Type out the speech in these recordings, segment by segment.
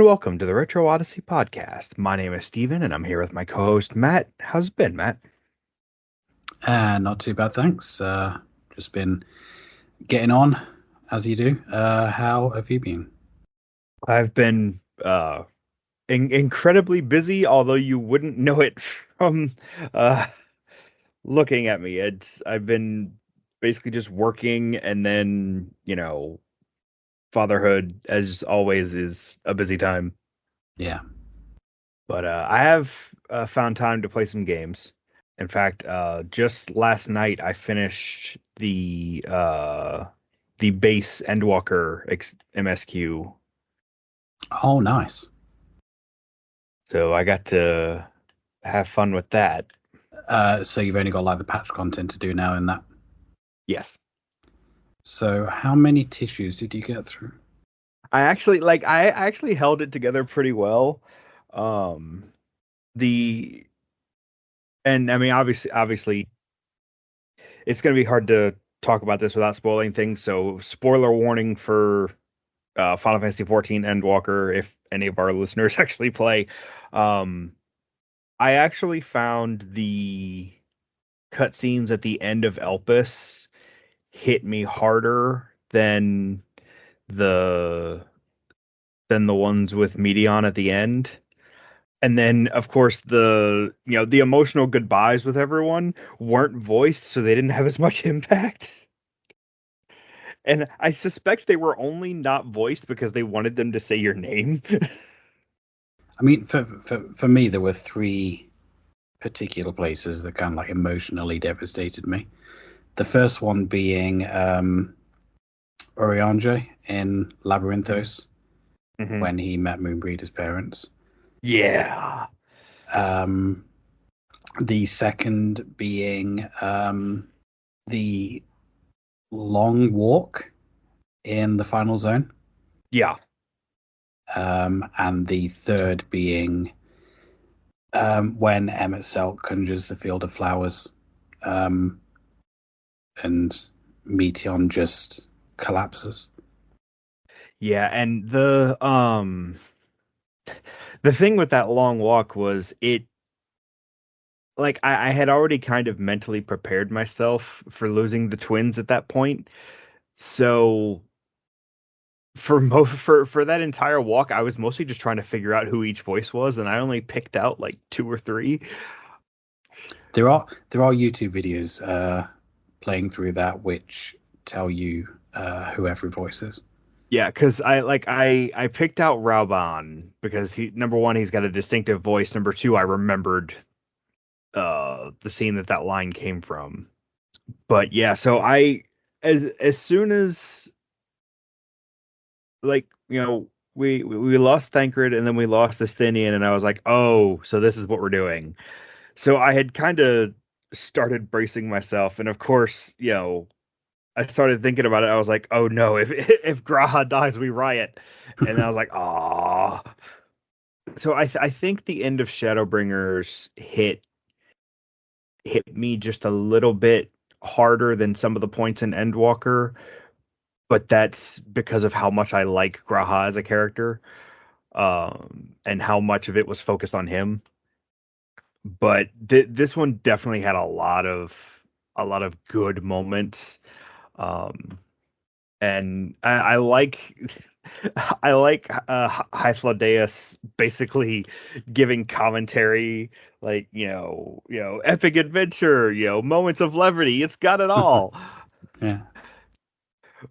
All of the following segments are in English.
and welcome to the Retro Odyssey podcast. My name is Steven, and I'm here with my co-host Matt. How's it been, Matt? Not too bad, thanks. Just been getting on as you do. How have you been? I've been incredibly busy, although you wouldn't know it from uh, looking at me. I've been basically just working, and then fatherhood, as always, is a busy time. Yeah. But I have found time to play some games. In fact, just last night I finished the base Endwalker MSQ, Oh, nice. so I got to have fun with that. So you've only got like the patch content to do now in that. Yes, So how many tissues did you get through? I actually held it together pretty well. Um, the and I mean obviously it's going to be hard to talk about this without spoiling things. So spoiler warning for Final Fantasy 14 Endwalker, if any of our listeners actually play. Um, I actually found the cutscenes at the end of Elpis hit me harder the than the ones with Meteon at the end. And then, of course, the emotional goodbyes with everyone weren't voiced, so they didn't have as much impact. And I suspect they were only not voiced because they wanted them to say your name. I mean, for me, there were three particular places that kind of like emotionally devastated me. The first one being Oriange in Labyrinthos Hmm. when he met Moonbreeder's parents. Yeah. Um, the second being the long walk in the final zone, Yeah. and the third being when Emmett Selk conjures the Field of Flowers, um, and Meteon just collapses. Yeah, and the thing with that long walk was it like I had already kind of mentally prepared myself for losing the twins at that point. So for that entire walk, I was mostly just trying to figure out who each voice was, and I only picked out like two or three. There are YouTube videos playing through that which tell you who every voice is. Yeah, because I picked out Rauban because he number one, he's got a distinctive voice. Number two, I remembered the scene that line came from. But yeah, so I as soon as we lost Thancred and then we lost the Stinian, and I was like, oh, so this is what we're doing. So I had kind of started bracing myself, and of course, I started thinking about it. I was like, oh no, if if Graha dies, we riot. And I was like, ah. So I think the end of Shadowbringers hit me just a little bit harder than some of the points in Endwalker, but that's because of how much I like Graha as a character, and how much of it was focused on him. But this one definitely had a lot of good moments, um, and I like I like Hythlodaeus basically giving commentary, like epic adventure, moments of levity. It's got it all. Yeah.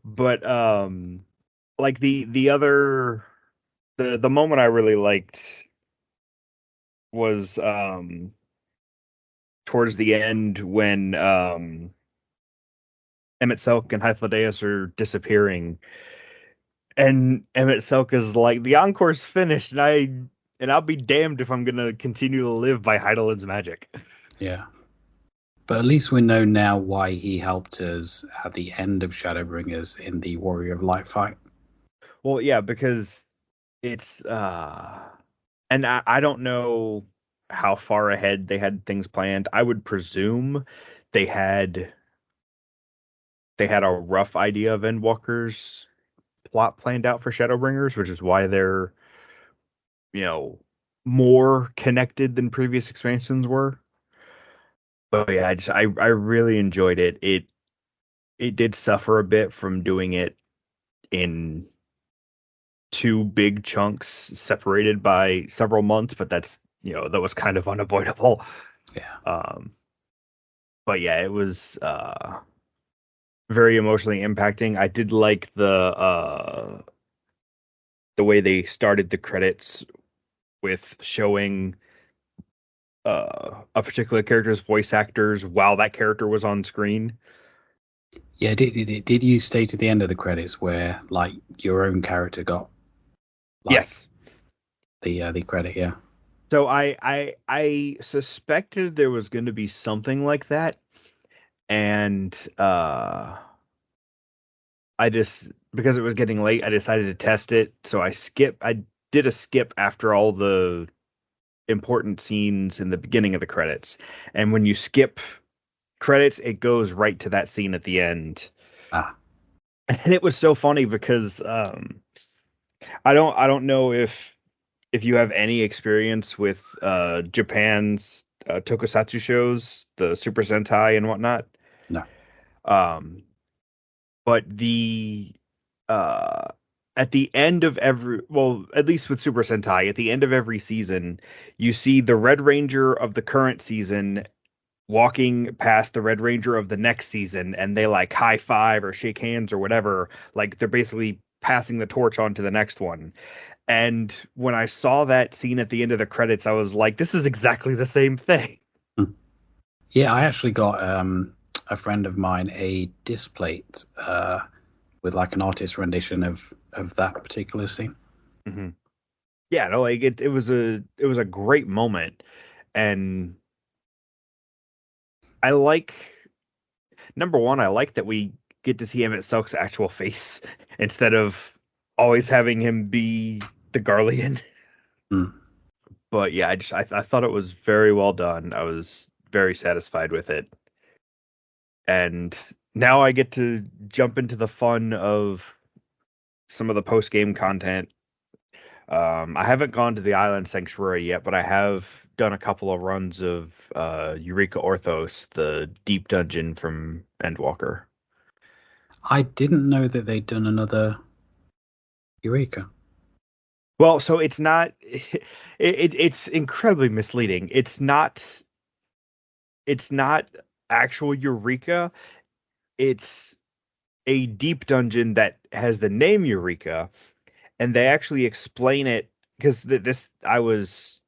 But like the moment I really liked was towards the end when Emmett Selk and Hythlodaeus are disappearing, and Emmett Selk is like, the encore's finished, and I'll be damned if I'm gonna continue to live by Heidelin's magic. Yeah. But at least we know now why he helped us at the end of Shadowbringers in the Warrior of Light fight. Well, yeah, because it's and I don't know how far ahead they had things planned. I would presume they had they had a rough idea of Endwalker's plot planned out for Shadowbringers, which is why they're you know, more connected than previous expansions were. But yeah, I really enjoyed it. It did suffer a bit from doing it in two big chunks separated by several months, but that was kind of unavoidable. Yeah. Um, but yeah, it was very emotionally impacting. I did like the way they started the credits with showing a particular character's voice actors while that character was on screen. Yeah, did you stay to the end of the credits where like your own character got like Yes. the credit? Yeah. So I suspected there was going to be something like that, and I just because it was getting late, I decided to test it. So I did a skip after all the important scenes in the beginning of the credits. And when you skip credits, it goes right to that scene at the end. Ah, And it was so funny because I don't know if you have any experience with Japan's tokusatsu shows, the Super Sentai and whatnot. no. Um, but the uh at the end of every well, at least with Super Sentai, at the end of every season, you see the Red Ranger of the current season walking past the Red Ranger of the next season, and they like high five or shake hands or whatever. Like they're basically passing the torch on to the next one. And when I saw that scene at the end of the credits, I was like, this is exactly the same thing. Hmm. Yeah, I actually got a friend of mine a displate with like an artist rendition of that particular scene. Hmm. Yeah, no, like it was a great moment, and I like number one, I like that we get to see Emmett Silk's actual face instead of always having him be the Garlean. Mm, But yeah, I thought it was very well done. I was very satisfied with it. And now I get to jump into the fun of some of the post game content. I haven't gone to the Island Sanctuary yet, but I have done a couple of runs of Eureka Orthos, the deep dungeon from Endwalker. I didn't know that they'd done another Eureka. Well, so it's not it's incredibly misleading. It's not actual Eureka. It's a deep dungeon that has the name Eureka, and they actually explain it because this I was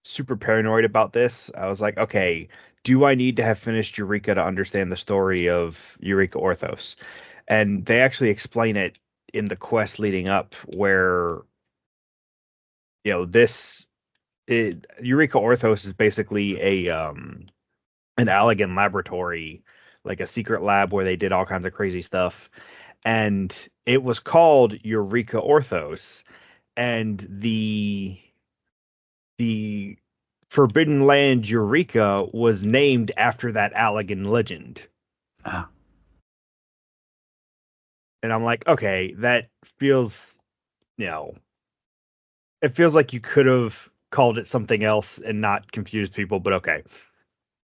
super paranoid about this. I was like, okay, do I need to have finished Eureka to understand the story of Eureka Orthos? And they actually explain it in the quest leading up, where this Eureka Orthos is basically a an Allegan laboratory, like a secret lab where they did all kinds of crazy stuff, and it was called Eureka Orthos, and the Forbidden Land Eureka was named after that Allegan legend. Ah, And I'm like, okay, that feels, you know, it feels like you could have called it something else and not confused people, but okay.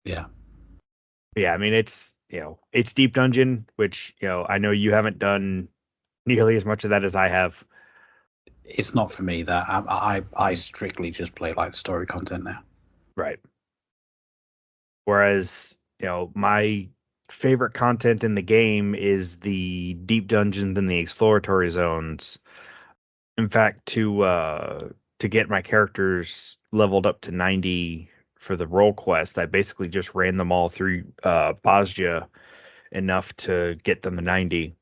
yeah. But yeah, I mean, it's Deep Dungeon, which, I know you haven't done nearly as much of that as I have. It's not for me that I Mhm. strictly just play like story content now. Right. Whereas, my favorite content in the game is the deep dungeons and the exploratory zones. In fact, to get my characters leveled up to 90 for the role quest, I basically just ran them all through Bosnia enough to get them to 90.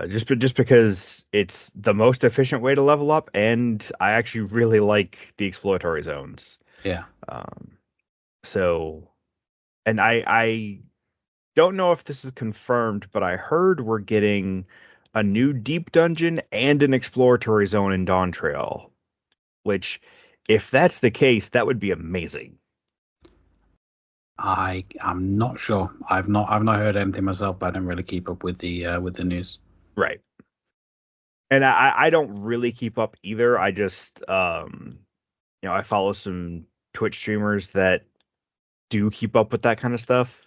Just because it's the most efficient way to level up, and I actually really like the exploratory zones. Yeah. Um, so, and I don't know if this is confirmed, but I heard we're getting a new deep dungeon and an exploratory zone in Dawn Trail, which, if that's the case, that would be amazing. I am not sure. I've not heard anything myself, but I don't really keep up with the news. Right. And I don't really keep up either. I just I follow some Twitch streamers that do keep up with that kind of stuff.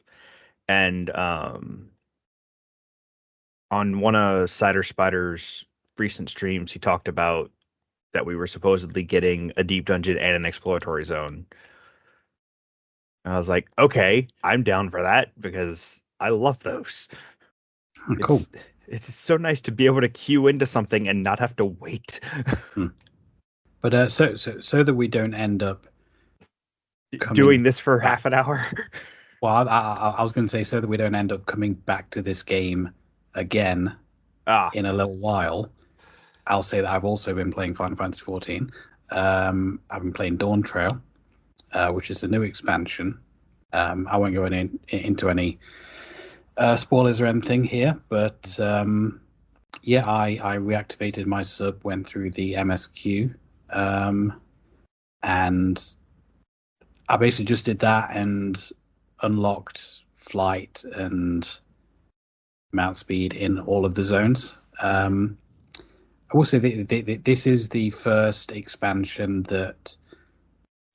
And on one of Cider Spider's recent streams, he talked about that we were supposedly getting a deep dungeon and an exploratory zone. And I was like, okay, I'm down for that because I love those. Oh, cool. It's it's so nice to be able to queue into something and not have to wait. Hmm. But so that we don't end up Doing coming this for back. half an hour. Well, I was going to say so that we don't end up coming back to this game again Ah, in a little while. I'll say that I've also been playing Final Fantasy 14. I've been playing Dawn Trail, which is the new expansion. I won't go into any spoilers or anything here, but yeah, I reactivated my sub, went through the MSQ, and I basically just did that and unlocked flight and mount speed in all of the zones. I will say this is the first expansion that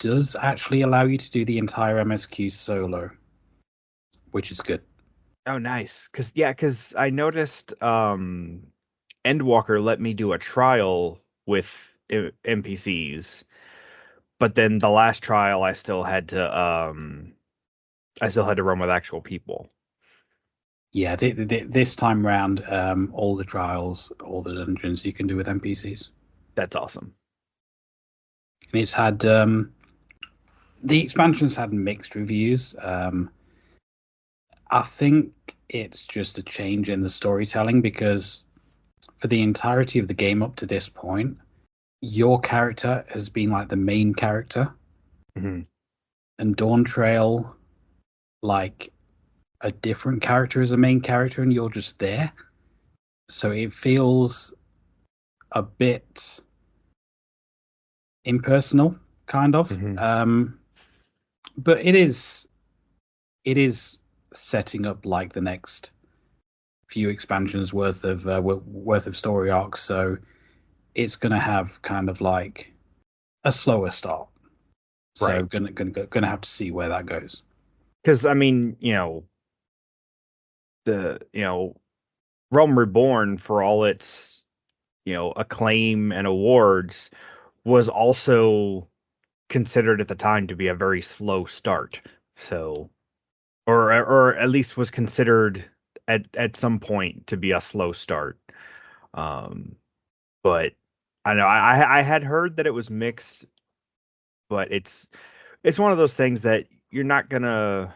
does actually allow you to do the entire MSQ solo, which is good. oh nice. Cause I noticed Endwalker let me do a trial with NPCs, but then the last trial I still had to run with actual people. Yeah, this time round, all the trials, all the dungeons you can do with NPCs. That's awesome. And it's had the expansion's had mixed reviews. I think it's just a change in the storytelling because for the entirety of the game up to this point, your character has been like the main character, Hmm. and Dawn Trail, like a different character as a main character, and you're just there. So it feels a bit impersonal, kind of. Hmm. But it is setting up like the next few expansions worth of story arcs. So it's going to have kind of like a slower start. So Right. gonna have to see where that goes. Because I mean, Realm Reborn, for all its acclaim and awards, was also considered at the time to be a very slow start. So, or at least was considered at some point to be a slow start. Um, but I know I had heard that it was mixed, but it's one of those things that you're not gonna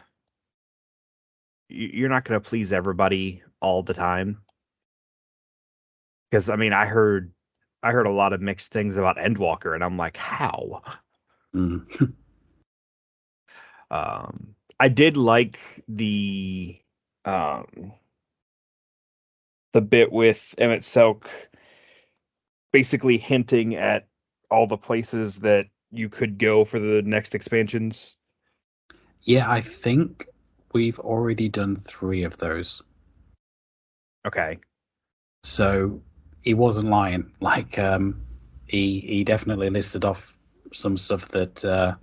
please everybody all the time. Because I mean, I heard a lot of mixed things about Endwalker, and I'm like, how? Mm. I did like the bit with Emmett Selk basically hinting at all the places that you could go for the next expansions. Yeah, I think we've already done three of those. Okay. So he wasn't lying. Like he definitely listed off some stuff that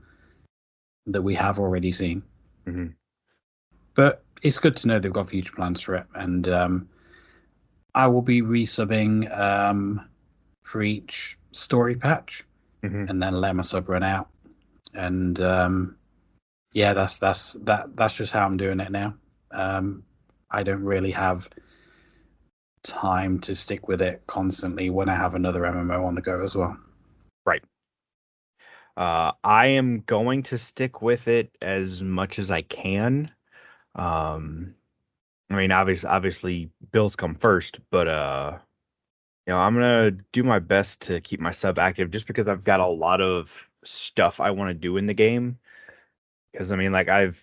we have already seen. Hmm. But it's good to know they've got future plans for it, and I will be resubbing for each story patch, Hmm. and then let my sub run out. And yeah, that's just how I'm doing it now. Um, I don't really have time to stick with it constantly when I have another MMO on the go as well. Right. I am going to stick with it as much as I can. Um, I mean, obviously, bills come first, but I'm gonna do my best to keep my sub active just because I've got a lot of stuff I want to do in the game. Because I mean, like I've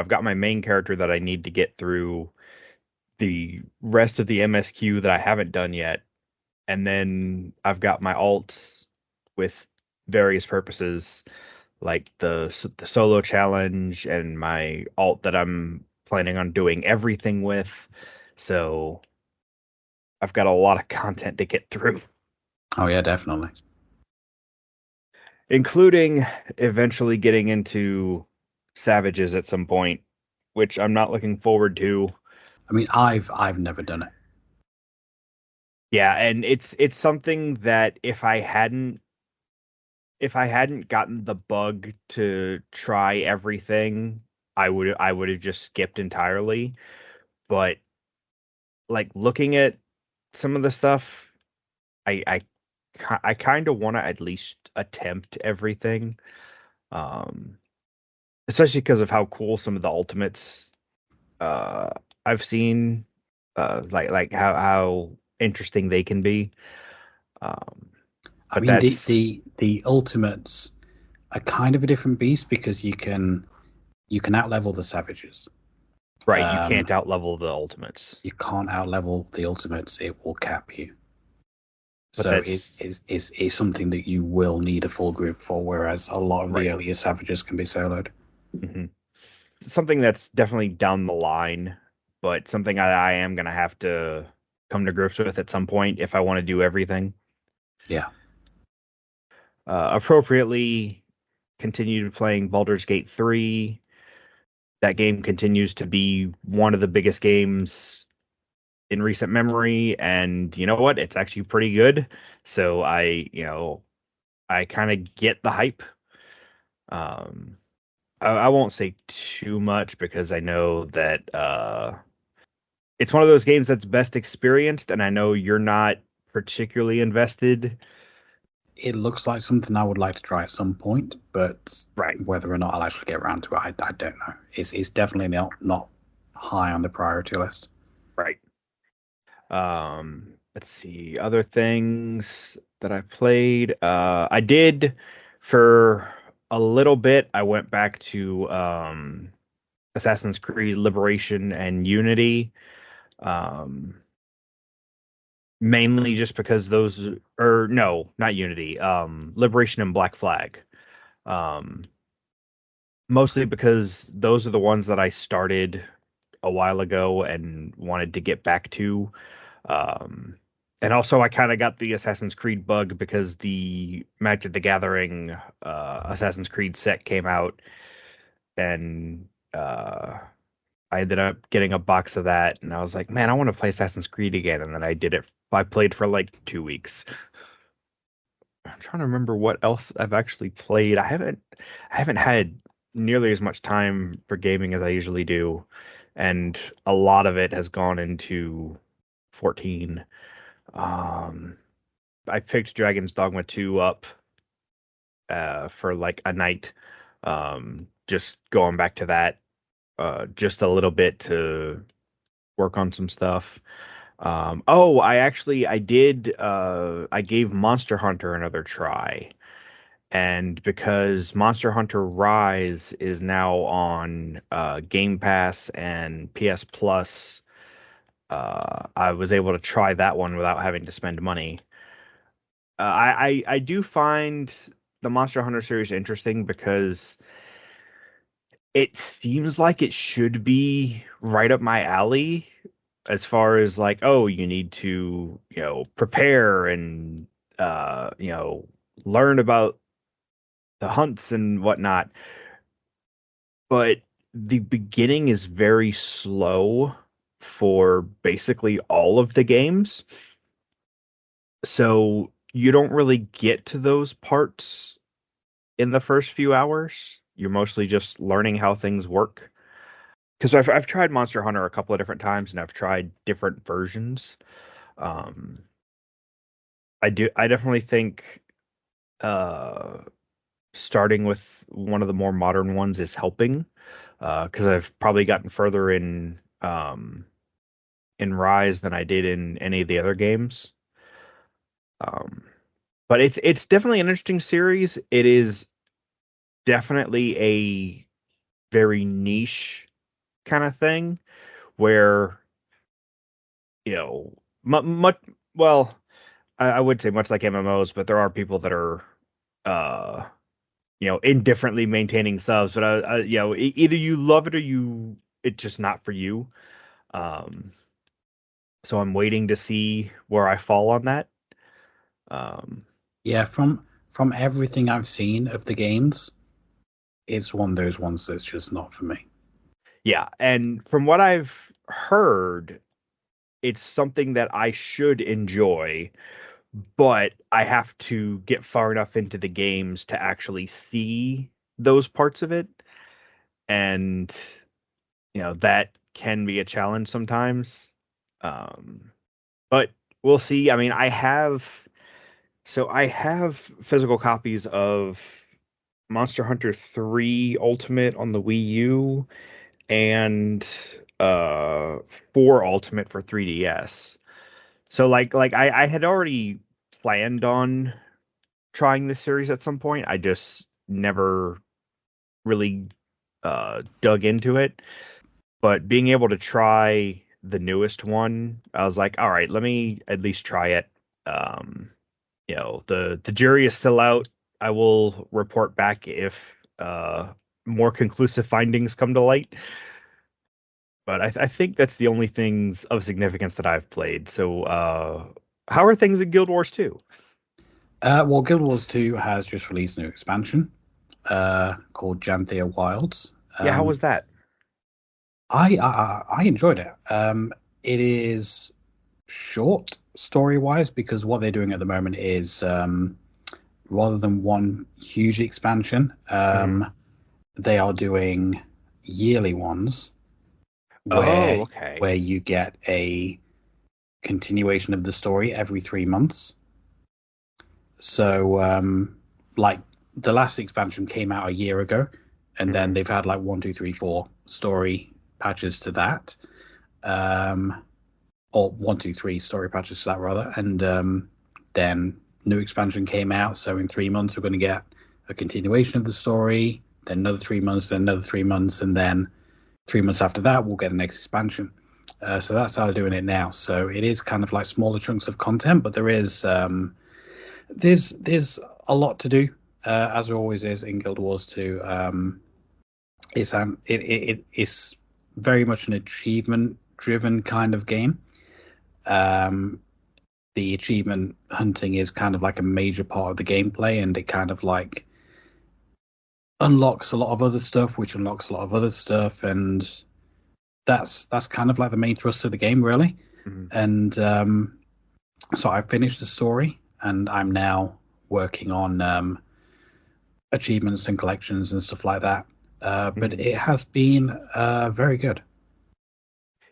got my main character that I need to get through the rest of the MSQ that I haven't done yet, and then I've got my alts with various purposes, like the solo challenge and my alt that I'm planning on doing everything with. So I've got a lot of content to get through. Oh yeah, definitely. including eventually getting into Savages at some point, which I'm not looking forward to. I mean, I've never done it. Yeah, and it's something that if I hadn't gotten the bug to try everything, I would have just skipped entirely. But like looking at some of the stuff, I kind of want to at least attempt everything. Um, Especially because of how cool some of the ultimates uh I've seen, like how interesting they can be. Um, I but mean, the that's the the ultimates are kind of a different beast because you can outlevel the savages. right. You can't Um, outlevel the ultimates, you can't outlevel the ultimates; it will cap you. but So that's it's something that you will need a full group for, whereas a lot of the right. earlier savages can be soloed. hmm Something that's definitely down the line, but something I am gonna have to come to grips with at some point if I want to do everything. Yeah, Appropriately continued playing Baldur's Gate 3. That game continues to be one of the biggest games in recent memory, and you know what? It's actually pretty good. So I kind of get the hype. Um, I won't say too much because I know that it's one of those games that's best experienced, and I know you're not particularly invested. it looks like something I would like to try at some point, but Right, whether or not I'll actually get around to it, I don't know. It's definitely not high on the priority list. right. Let's see, other things that I played. I did for a little bit. I went back to Assassin's Creed Liberation and Unity. Um, Mainly just because those, or no, not Unity. Liberation and Black Flag. Um, Mostly because those are the ones that I started a while ago and wanted to get back to. Um, and also, I kind of got the Assassin's Creed bug because the Magic the Gathering Assassin's Creed set came out, and I ended up getting a box of that, and I was like, man, I want to play Assassin's Creed again. And then I did it. I played for like 2 weeks. I'm trying to remember what else I've actually played. I haven't had nearly as much time for gaming as I usually do, and a lot of it has gone into 14. Um, I picked Dragon's Dogma 2 up for like a night. Just going back to that just a little bit to work on some stuff. Oh, I gave Monster Hunter another try. And because Monster Hunter Rise is now on Game Pass and PS Plus, I was able to try that one without having to spend money. I do find the Monster Hunter series interesting because it seems like it should be right up my alley as far as like, oh, you need to, prepare and learn about the hunts and whatnot. But the beginning is very slow for basically all of the games. So you don't really get to those parts in the first few hours. You're mostly just learning how things work. Because I've tried Monster Hunter a couple of different times and I've tried different versions. Um, I definitely think uh, starting with one of the more modern ones is helping. Because I've probably gotten further in Rise than I did in any of the other games. Um, but it's definitely an interesting series. It is definitely a very niche kind of thing where much well, I would say much like MMOs, but there are people that are uh indifferently maintaining subs. But either you love it or it's just not for you. Um, so I'm waiting to see where I fall on that. Um, Yeah, from everything I've seen of the games, it's one of those ones that's just not for me. yeah, and from what I've heard, it's something that I should enjoy, but I have to get far enough into the games to actually see those parts of it. And, that can be a challenge sometimes. Um, but we'll see. I mean, I have physical copies of Monster Hunter 3 Ultimate on the Wii U and uh 4 Ultimate for 3DS. So I had already planned on trying this series at some point. I just never really dug into it. But being able to try the newest one, I was like, all right, let me at least try it. Um, the jury is still out. I will report back if more conclusive findings come to light. But I think that's the only things of significance that I've played. So, how are things in Guild Wars 2? Well, Guild Wars 2 has just released a new expansion called Janthea Wilds. Yeah, how Um, was that? I enjoyed it. It is short story wise because what they're doing at the moment is rather than one huge expansion, Mhm. they are doing yearly ones where Oh, okay. where you get a continuation of the story every 3 months. So, like the last expansion came out a year ago, and then Hmm. they've had like one, two, three, four story patches to that, um, or one, two, three story patches to that rather, and then new expansion came out. So in 3 months we're going to get a continuation of the story, then another 3 months, then another 3 months, and then 3 months after that we'll get the next expansion. So that's how they're doing it now. So it is kind of like smaller chunks of content, but there's a lot to do, as there always is in Guild Wars 2. It's very much an achievement driven kind of game. Um, the achievement hunting is kind of like a major part of the gameplay, and it kind of like unlocks a lot of other stuff, which unlocks a lot of other stuff, and that's kind of like the main thrust of the game, really. Hmm. And so I've finished the story, and I'm now working on achievements and collections and stuff like that. But Hmm. it has been very good.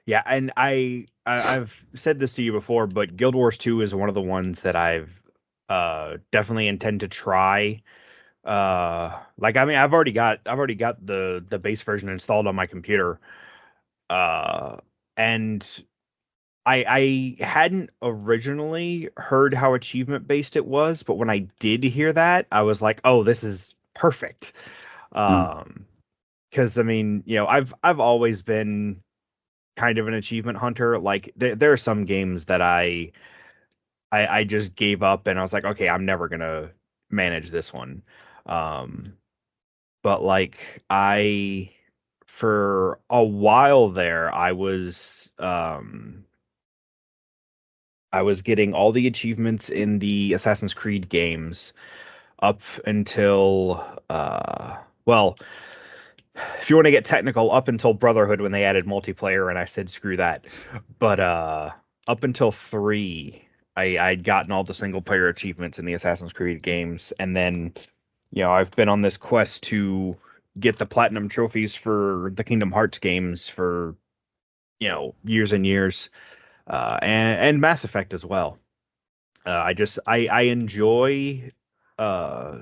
Yeah, and I've said this to you before, but Guild Wars 2 is one of the ones that I've definitely intend to try. I mean, I've already got the base version installed on my computer. Uh, and I hadn't originally heard how achievement based it was, but when I did hear that, I was like, "Oh, this is perfect." Mm. Um, because I mean, I've always been kind of an achievement hunter. Like there are some games that I just gave up and I was like, "Okay, I'm never gonna manage this one." Um, but I for a while there, I was getting all the achievements in the Assassin's Creed games up until well, if you want to get technical, up until Brotherhood when they added multiplayer and I said screw that. But up until 3, I'd gotten all the single player achievements in the Assassin's Creed games and then I've been on this quest to get the platinum trophies for the Kingdom Hearts games for years and years, and Mass Effect as well. I enjoy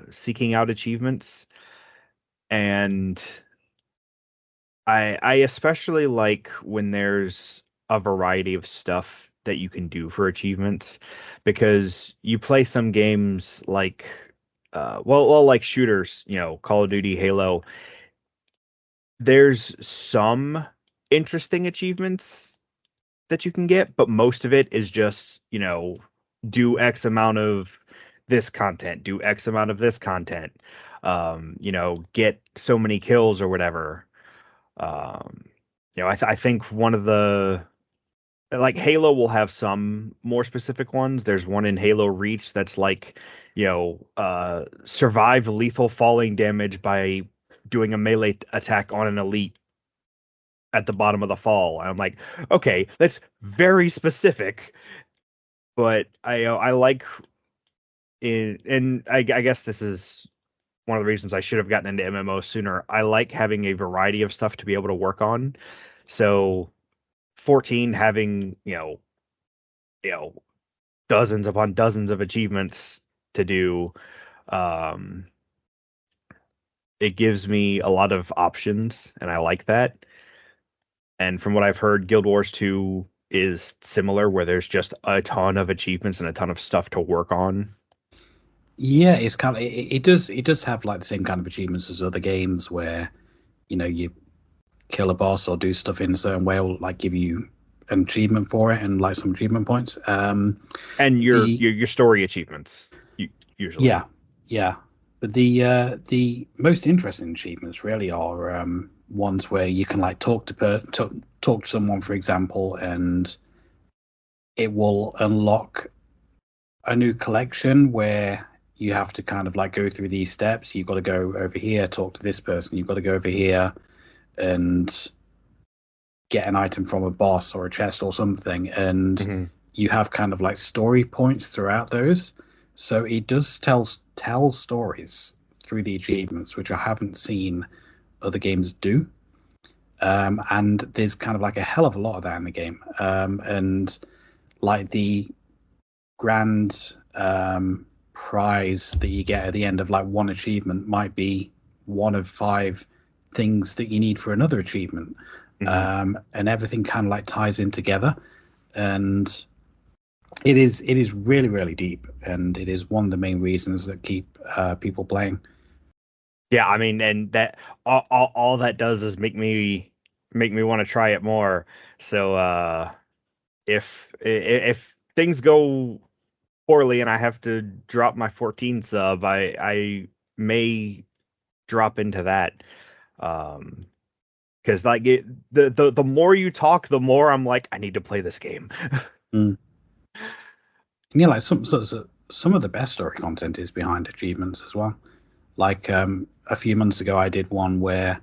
seeking out achievements, and I especially like when there's a variety of stuff that you can do for achievements because you play some games like like shooters, Call of Duty, Halo. There's some interesting achievements that you can get, but most of it is just, do X amount of this content, do X amount of this content, get so many kills or whatever. Um, I think one of the like Halo will have some more specific ones. There's one in Halo Reach that's like, survive lethal falling damage by doing a melee attack on an elite at the bottom of the fall. And I'm like, okay, that's very specific, but I like it, and I guess this is one of the reasons I should have gotten into MMO sooner. I like having a variety of stuff to be able to work on. So 14 having, you know, dozens upon dozens of achievements to do, um, it gives me a lot of options, and I like that. And from what I've heard, Guild Wars 2 is similar, where there's just a ton of achievements and a ton of stuff to work on. Yeah, it's kind of it does have like the same kind of achievements as other games where you kill a boss or do stuff in a certain way will like give you an achievement for it and like some achievement points. And your The your, your story achievements, usually. Yeah, yeah, but the most interesting achievements really are ones where you can like talk to someone, for example, and it will unlock a new collection where you have to kind of like go through these steps. You've got to go over here, talk to this person. You've got to go over here and get an item from a boss or a chest or something. And Hmm. you have kind of like story points throughout those. So it does tell stories through the achievements, which I haven't seen other games do. And there's kind of like a hell of a lot of that in the game. And like the grand prize that you get at the end of like one achievement might be one of five things that you need for another achievement. Hmm. And everything kind of like ties in together. And it is really really deep, and it is one of the main reasons that keep people playing. Yeah, I mean, and that all that does is make me want to try it more. So if things go poorly and I have to drop my 14 sub, I may drop into that. Um, because like the more you talk, the more I'm like, I need to play this game. Mm. And yeah, like some of the best story content is behind achievements as well. Like a few months ago, I did one where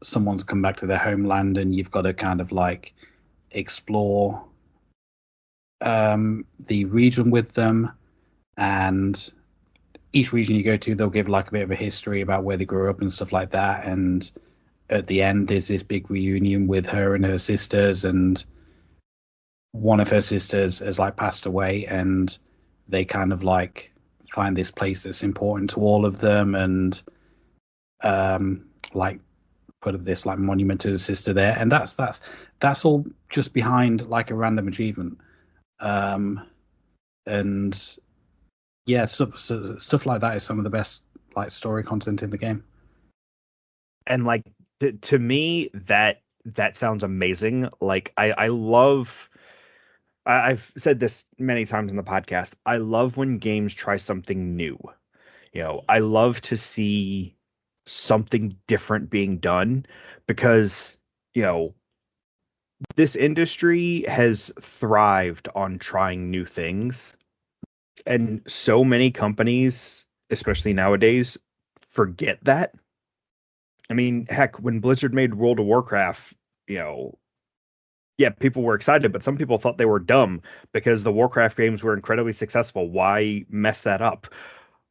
someone's come back to their homeland, and you've got to kind of like explore the region with them, and each region you go to, they'll give like a bit of a history about where they grew up and stuff like that. And at the end, there's this big reunion with her and her sisters, and one of her sisters has like passed away, and they kind of like find this place that's important to all of them, and like put this like monument to the sister there, and that's all just behind like a random achievement. Um, and yeah, stuff like that is some of the best like story content in the game. And like to me, that sounds amazing. Like I love. I've said this many times in the podcast. I love when games try something new. I love to see something different being done because, you know, this industry has thrived on trying new things. And so many companies, especially nowadays, forget that. I mean, heck, when Blizzard made World of Warcraft, you know, yeah, people were excited, but some people thought they were dumb because the Warcraft games were incredibly successful. Why mess that up?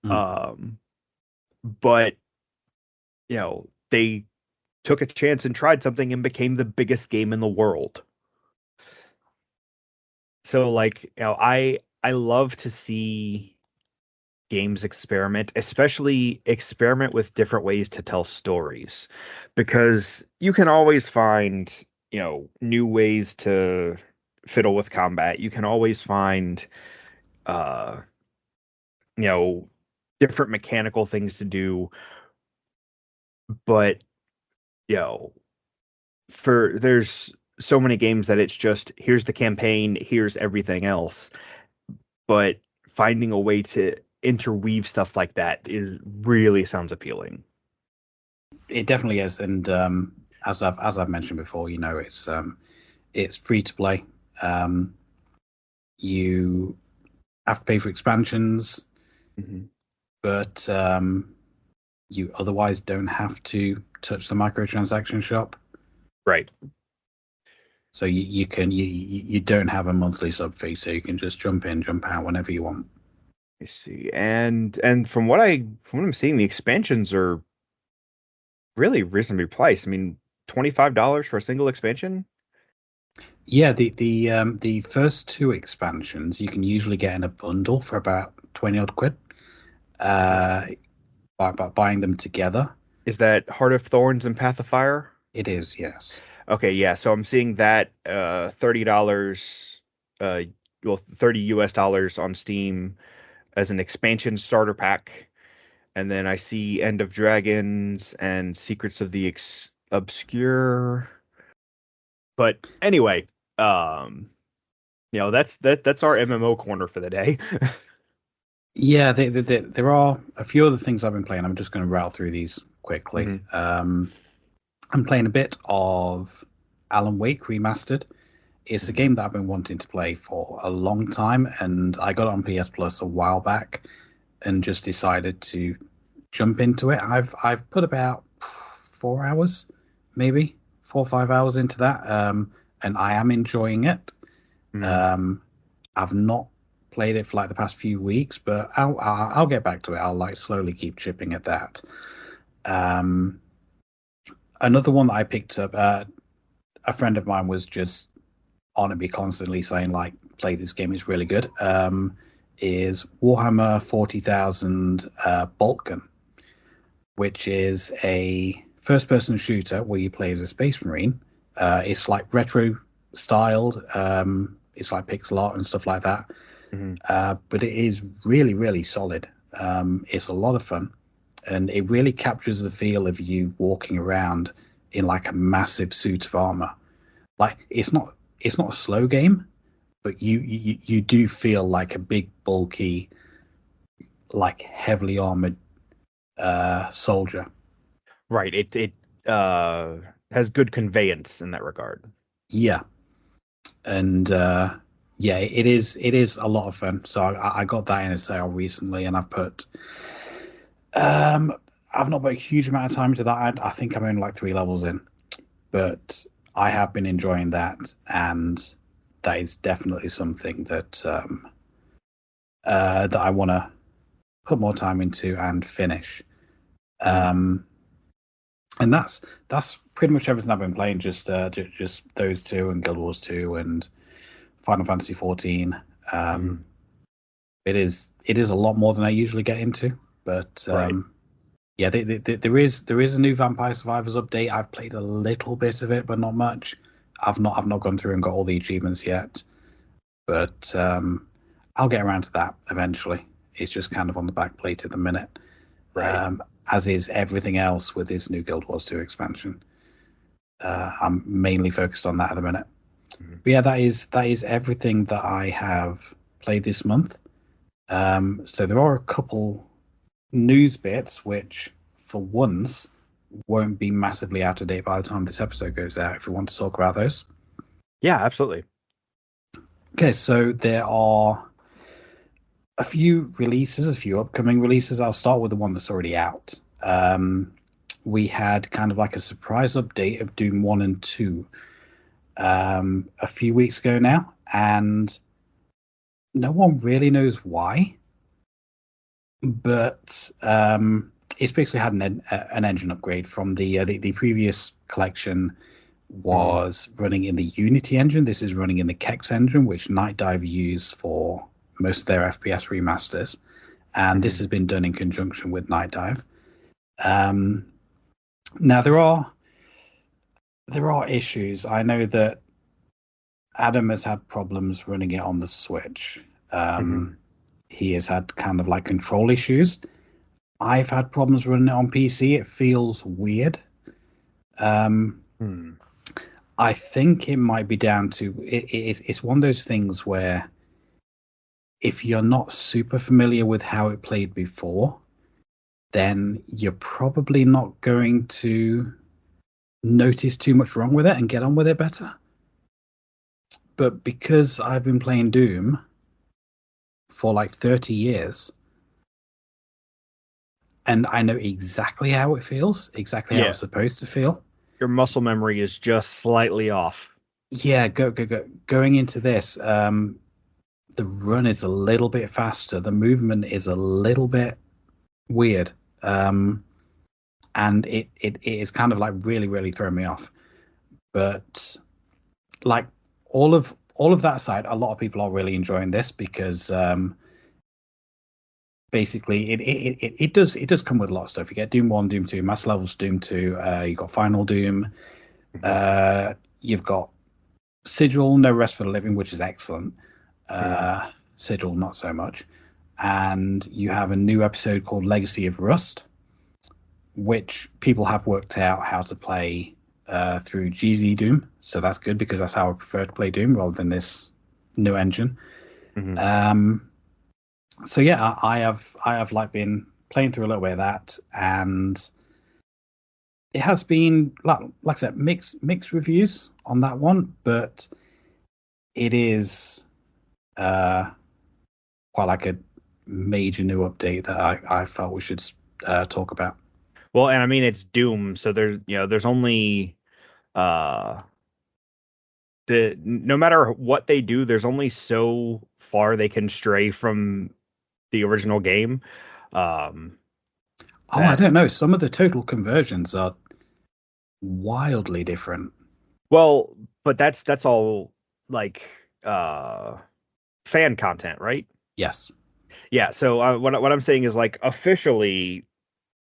Mm. Um, but they took a chance and tried something and became the biggest game in the world. So like, I love to see games experiment, especially experiment with different ways to tell stories because you can always find, new ways to fiddle with combat. You can always find uh, you know, different mechanical things to do, but you know, for there's so many games that it's just here's the campaign, here's everything else. But finding a way to interweave stuff like that is really sounds appealing. It definitely is, and as I've mentioned before, it's free to play, Um, you have to pay for expansions, Hmm. but you otherwise don't have to touch the microtransaction shop. Right. So you don't have a monthly sub fee, so you can just jump in, jump out whenever you want. I see. And from what I'm seeing, the expansions are really reasonably priced. I mean, $25 for a single expansion? Yeah, the first two expansions you can usually get in a bundle for about 20 odd quid. Uh, Okay. by buying them together. Is that Heart of Thorns and Path of Fire? It is, yes. Okay, yeah. So I'm seeing that $30 uh 30 US dollars on Steam as an expansion starter pack. And then I see End of Dragons and Secrets of the Obscure. But anyway, um that's our MMO corner for the day. Yeah, there are a few other things I've been playing. I'm just going to rattle through these quickly. Hmm. I'm playing a bit of Alan Wake Remastered. It's a Hmm. game that I've been wanting to play for a long time, and I got it on PS Plus a while back, and just decided to jump into it. I've put about 4 hours, maybe 4 or 5 hours into that, and I am enjoying it. Hmm. Um, I've not played it for like the past few weeks, but I'll get back to it. I'll like slowly keep chipping at that. Um, Another one that I picked up, a friend of mine was just on me constantly saying like, play this game, it's really good. Is Warhammer 40,000 Balkan, which is a first-person shooter where you play as a space marine. It's like retro styled. It's like pixel art and stuff like that. Hmm. But it is really, really solid. It's a lot of fun, and it really captures the feel of you walking around in like a massive suit of armor. Like it's not a slow game, but you do feel like a big, bulky, like heavily armored soldier. Right. It uh has good conveyance in that regard. Yeah, and yeah, it is a lot of fun. So I got that in a sale recently, and um I've not put a huge amount of time into that. I think I'm only like 3 levels in, but I have been enjoying that, and that is definitely something that I want to put more time into and finish. Hmm. Um, and that's pretty much everything I've been playing. Just those two and Guild Wars 2 and Final Fantasy 14. Um, Hmm. it is a lot more than I usually get into, but Right. yeah, there is a new Vampire Survivors update. I've played a little bit of it, but not much. I've not gone through and got all the achievements yet, but I'll get around to that eventually. It's just kind of on the back plate at the minute, Right. as is everything else with this new Guild Wars 2 expansion. I'm mainly focused on that at the minute. Mhm. But yeah, that is everything that I have played this month. So there are a couple news bits which, for once, won't be massively out of date by the time this episode goes out. If we want to talk about those, Yeah, absolutely. okay. So there are a few releases, a few upcoming releases. I'll start with the one that's already out. We had kind of like a surprise update of Doom 1 and 2 a few weeks ago now, and no one really knows why, but it's basically had an engine upgrade from the previous collection Hmm. was running in the Unity engine. This is running in the Kex engine, which Night Dive use for most of their FPS remasters, and this Hmm. has been done in conjunction with Night Dive. Um, Now there are issues. I know that Adam has had problems running it on the Switch. Hmm. Um, he has had kind of like control issues. I've had problems running it on PC. It feels weird. Um, Hmm. I think it might be down to it's one of those things where if you're not super familiar with how it played before, then you're probably not going to notice too much wrong with it and get on with it better. but because I've been playing Doom for like 30 years, and I know exactly how it feels, exactly how Yeah, it's supposed to feel. your muscle memory is just slightly off. Yeah, going into this, the run is a little bit faster, the movement is a little bit weird, um, and it is kind of like really throwing me off. But like all of that aside, a lot of people are really enjoying this because basically it does come with a lot of stuff. You get Doom 1, Doom 2, Master Levels, Doom 2, you've got Final Doom, Hmm. you've got Sigil, No Rest for the Living, which is excellent. Hmm. Sigil, not so much. And you have a new episode called Legacy of Rust, which people have worked out how to play through GZ Doom. So that's good because that's how I prefer to play Doom rather than this new engine. Hmm. Um, so yeah, I have like been playing through a little bit of that, and it has been like I said, mixed reviews on that one, but it is uh, quite like a major new update that I felt we should talk about. Well, and I mean it's Doom, so there's only uh no matter what they do, there's only so far they can stray from the original game. Um, Oh, I that don't know. Some of the total conversions are wildly different. well, but that's all like uh fan content, right? Yes. Yeah. So what I'm saying is like officially,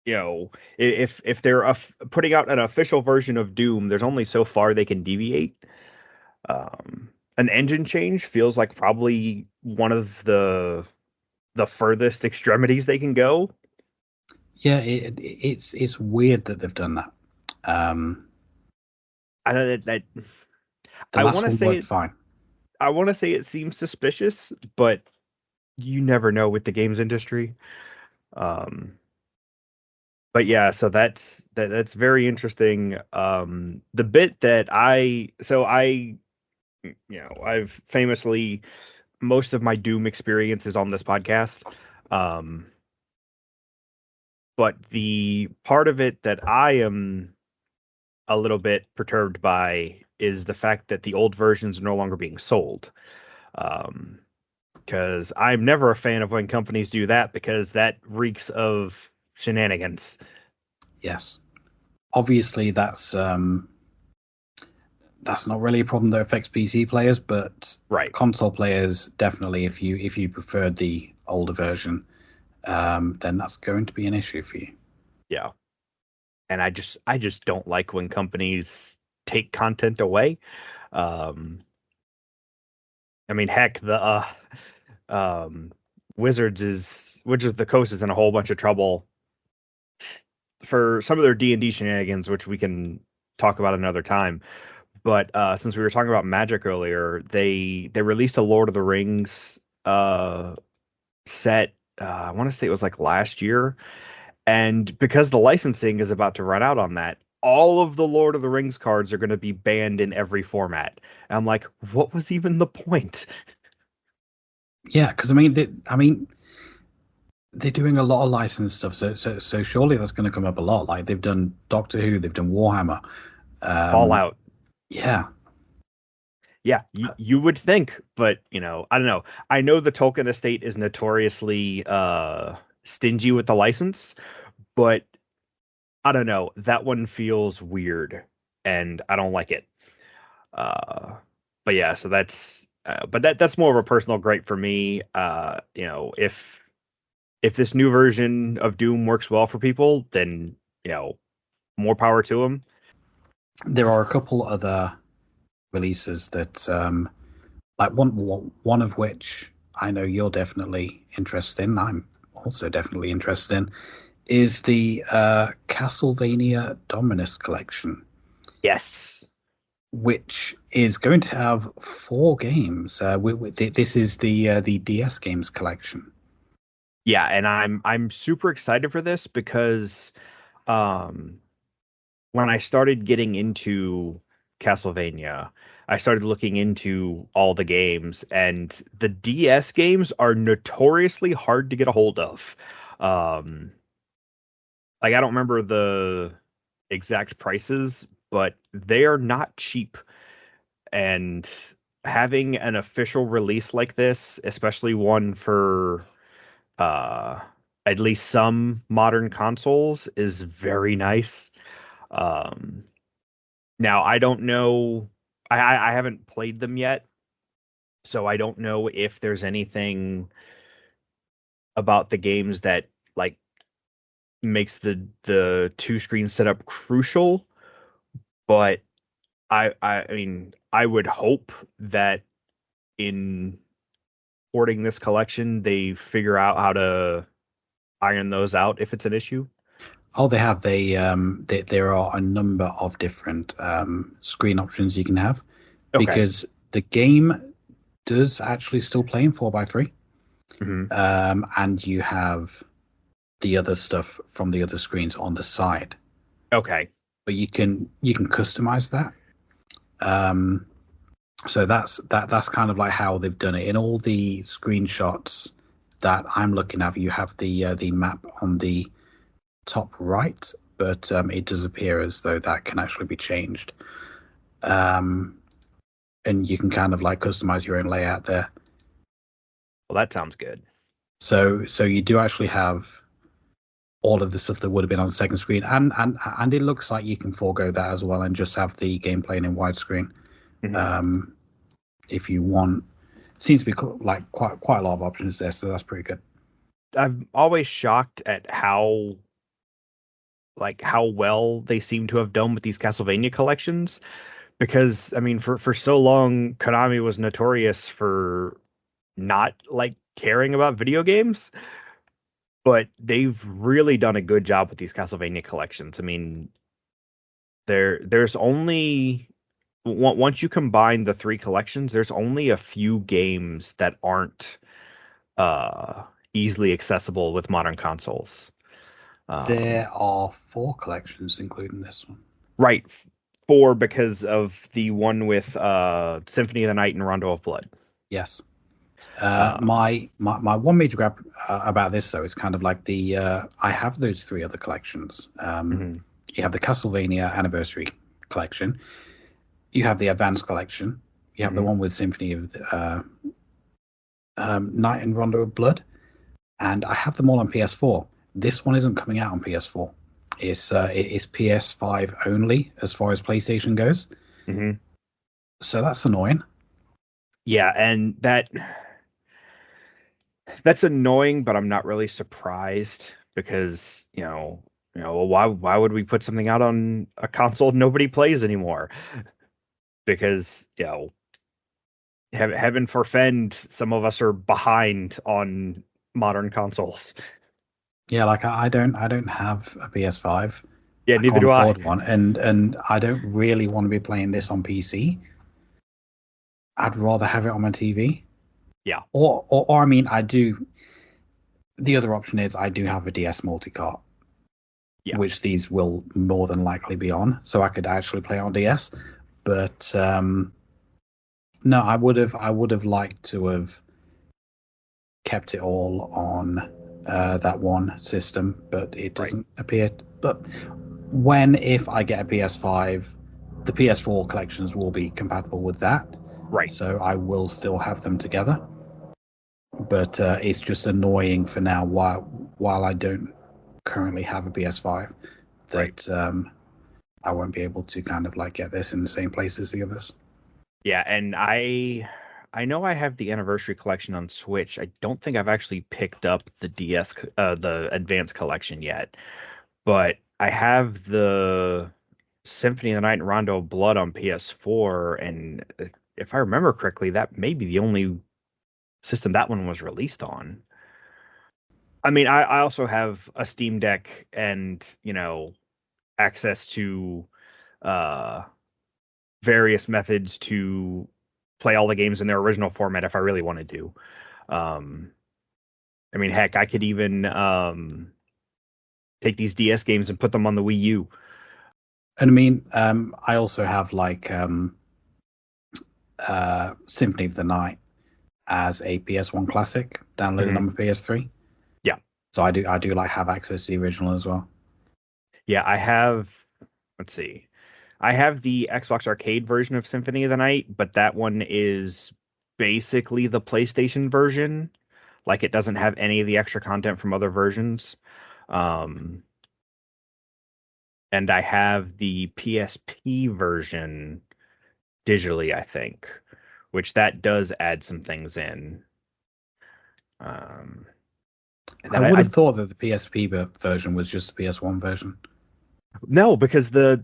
if they're putting out an official version of Doom, there's only so far they can deviate. An engine change feels like probably one of the furthest extremities they can go. Yeah, it's weird that they've done that. Um, I know that the I last want to one say worked it. fine. I want to say it seems suspicious, but you never know with the games industry. Um, but yeah, so that's very interesting. The bit that I've famously most of my Doom experiences on this podcast. Um, but the part of it that I am a little bit perturbed by is the fact that the old versions are no longer being sold. Um, because I'm never a fan of when companies do that because that reeks of shenanigans. Yes. Obviously, that's not really a problem that affects PC players, but Right. console players definitely. If you preferred the older version, then that's going to be an issue for you. Yeah. And I just don't like when companies take content away. Um, I mean, heck, the um, Wizards of the Coast is in a whole bunch of trouble for some of their D&D shenanigans, which we can talk about another time. But since we were talking about Magic earlier, they released a Lord of the Rings uh, set. I want to say it was like last year, and because the licensing is about to run out on that, all of the Lord of the Rings cards are going to be banned in every format. And I'm like, what was even the point? Yeah, because they're doing a lot of licensed stuff, so surely that's going to come up a lot. Like they've done Doctor Who, they've done Warhammer. Um, Fallout. yeah, Yeah, you would think, but I don't know. I know the Tolkien estate is notoriously stingy with the license, but I don't know. That one feels weird, and I don't like it. Uh, but yeah, so that's more of a personal gripe for me. If this new version of Doom works well for people, then more power to them. there are a couple other releases that, like one of which I know you're definitely interested in. I'm also definitely interested in is the Castlevania Dominus collection, Yes. which is going to have four games. This is the DS games collection. Yeah, and I'm super excited for this because um when I started getting into Castlevania, I started looking into all the games, and the DS games are notoriously hard to get a hold of. Um, like I don't remember the exact prices, but they are not cheap. And having an official release like this, especially one for uh at least some modern consoles, is very nice. Um, Now I don't know. I haven't played them yet, so I don't know if there's anything about the games that like makes the two screen setup crucial. But I mean I would hope that in porting this collection they figure out how to iron those out if it's an issue. Oh, they have. There are a number of different screen options you can have Okay. because the game does actually still play in 4:3. Hmm. And you have the other stuff from the other screens on the side, Okay. but you can customize that. Um, so that's kind of like how they've done it in all the screenshots that I'm looking at. You have the map on the top right, but it does appear as though that can actually be changed. Um, and you can kind of like customize your own layout there. Well, that sounds good. So you do actually have all of the stuff that would have been on the second screen, and it looks like you can forego that as well and just have the game playing in widescreen Hmm. um, if you want. Seems to be like quite a lot of options there, so that's pretty good. I'm always shocked at how well they seem to have done with these Castlevania collections because I mean for so long Konami was notorious for not like caring about video games, but they've really done a good job with these Castlevania collections. I mean, there's only once you combine the three collections, there's only a few games that aren't uh easily accessible with modern consoles. Um, There are four collections, including this one. right, four because of the one with Symphony of the Night and Rondo of Blood. Yes. Um, My one major grab about this though is kind of like the I have those three other collections. mhm, You have the Castlevania Anniversary collection. You have the Advanced collection. You have the mhm, one with Symphony of Night and Rondo of Blood, and I have them all on PS4. This one isn't coming out on PS4. It is PS5 only as far as PlayStation goes. mhm. So that's annoying. Yeah, and that's annoying, but I'm not really surprised because, why would we put something out on a console nobody plays anymore? Because, heaven forfend, some of us are behind on modern consoles. Yeah, like I don't have a PS5. Yeah, I neither can't do I. afford one, and I don't really want to be playing this on PC. I'd rather have it on my TV. Yeah, Or I mean, I do. The other option is I do have a DS multi-cart, yeah, which these will more than likely be on, so I could actually play on DS. But no, I would have liked to have kept it all on that one system, but it right, doesn't appear. But if I get a PS5, the PS4 collections will be compatible with that, right, so I will still have them together. But it's just annoying for now while I don't currently have a PS5 right. that I won't be able to kind of like get this in the same place as the others. Yeah, and I know I have the anniversary collection on Switch. I don't think I've actually picked up the the Advanced collection yet, but I have the Symphony of the Night and Rondo of Blood on PS4, and if I remember correctly, that may be the only system that one was released on. I mean, I also have a Steam Deck and, access to uh various methods to play all the games in their original format if I really wanted to. Um, I mean, heck, I could even take these DS games and put them on the Wii U. And I mean, I also have like Symphony of the Night as a PS1 classic downloaded Hmm. on my PS3. Yeah. So I do like have access to the original as well. Yeah, I have, let's see. I have the Xbox Arcade version of Symphony of the Night, but that one is basically the PlayStation version. Like it doesn't have any of the extra content from other versions. Um, and I have the PSP version digitally, I think, which that does add some things in. Um, and I then would I have thought that the PSP version was just the PS1 version. no, because the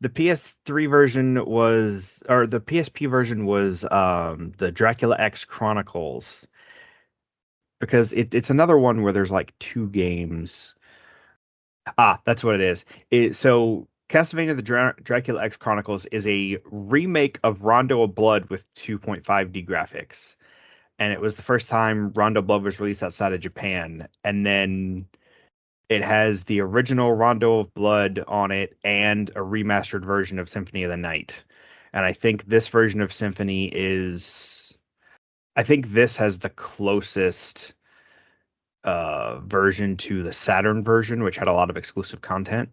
PS3 version was, or the PSP version was the Dracula X Chronicles, because it's another one where there's like two games. Ah, that's what it is. So Castlevania the Dracula X Chronicles is a remake of Rondo of Blood with 2.5D graphics. And it was the first time Rondo Blood was released outside of Japan. And then it has the original Rondo of Blood on it and a remastered version of Symphony of the Night. And I think this version of Symphony is, I think this has the closest version to the Saturn version, which had a lot of exclusive content.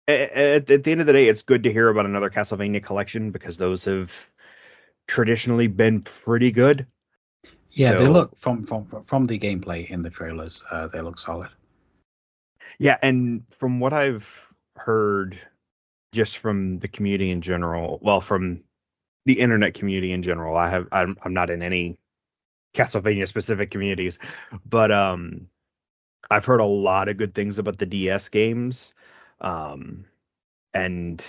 At the end of the day, it's good to hear about another Castlevania collection because those have traditionally been pretty good. Yeah, they So look from the gameplay in the trailers, they look solid. yeah, and from what I've heard, just from the community in general, well, from the internet community in general, I'm not in any Castlevania specific communities, but I've heard a lot of good things about the DS games, um, and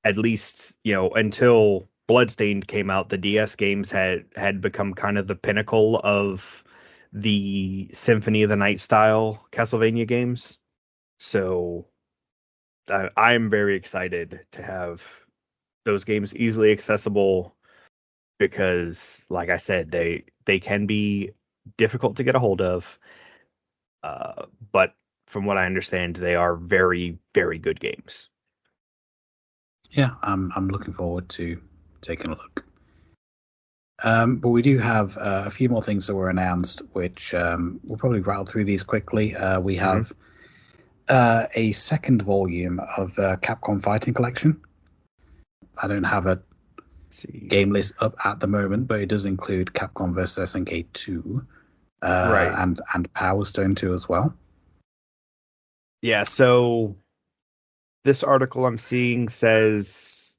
at least until Bloodstained came out, the DS games had become kind of the pinnacle of the Symphony of the Night style Castlevania games. So I'm very excited to have those games easily accessible because, like I said, they can be difficult to get a hold of, but from what I understand, they are very, very good games. Yeah, I'm looking forward to taking a look. But we do have a few more things that were announced, which we'll probably rattle through these quickly. We Hmm. have a second volume of Capcom Fighting Collection. I don't have a Let's see. game list up at the moment, but it does include Capcom vs SNK 2 Right. and Power Stone 2 as well. Yeah, so this article I'm seeing says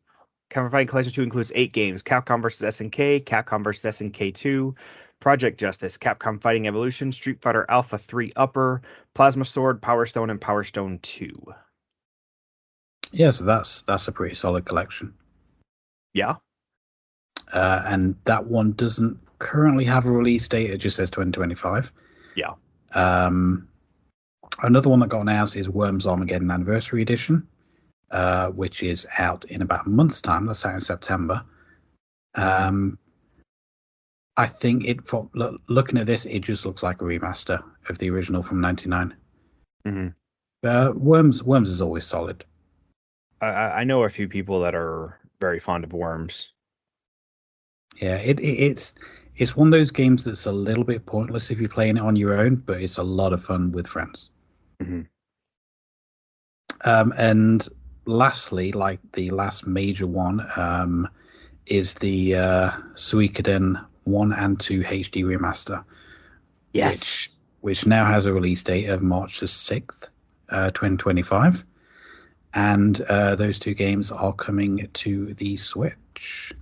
Capcom Fighting Collection 2 includes 8 games: Capcom vs. SNK, Capcom vs. SNK 2, Project Justice, Capcom Fighting Evolution, Street Fighter Alpha 3 Upper, Plasma Sword, Power Stone, and Power Stone 2. Yeah, so that's a pretty solid collection. Yeah, And that one doesn't currently have a release date. It just says 2025. yeah. Um, Another one that got announced is Worms Armageddon Anniversary Edition, which is out in about a month's time. That's out in September. Hmm. Um, I think looking at this, it just looks like a remaster of the original from '99. Hmm. Worms is always solid. I know a few people that are very fond of Worms. Yeah, it's one of those games that's a little bit pointless if you're playing it on your own, but it's a lot of fun with friends. Hmm. And lastly, like the last major one, is the Suikoden 1 and 2 HD remaster, which Yes. which now has a release date of March the 6th, 2025. And those two games are coming to the Switch.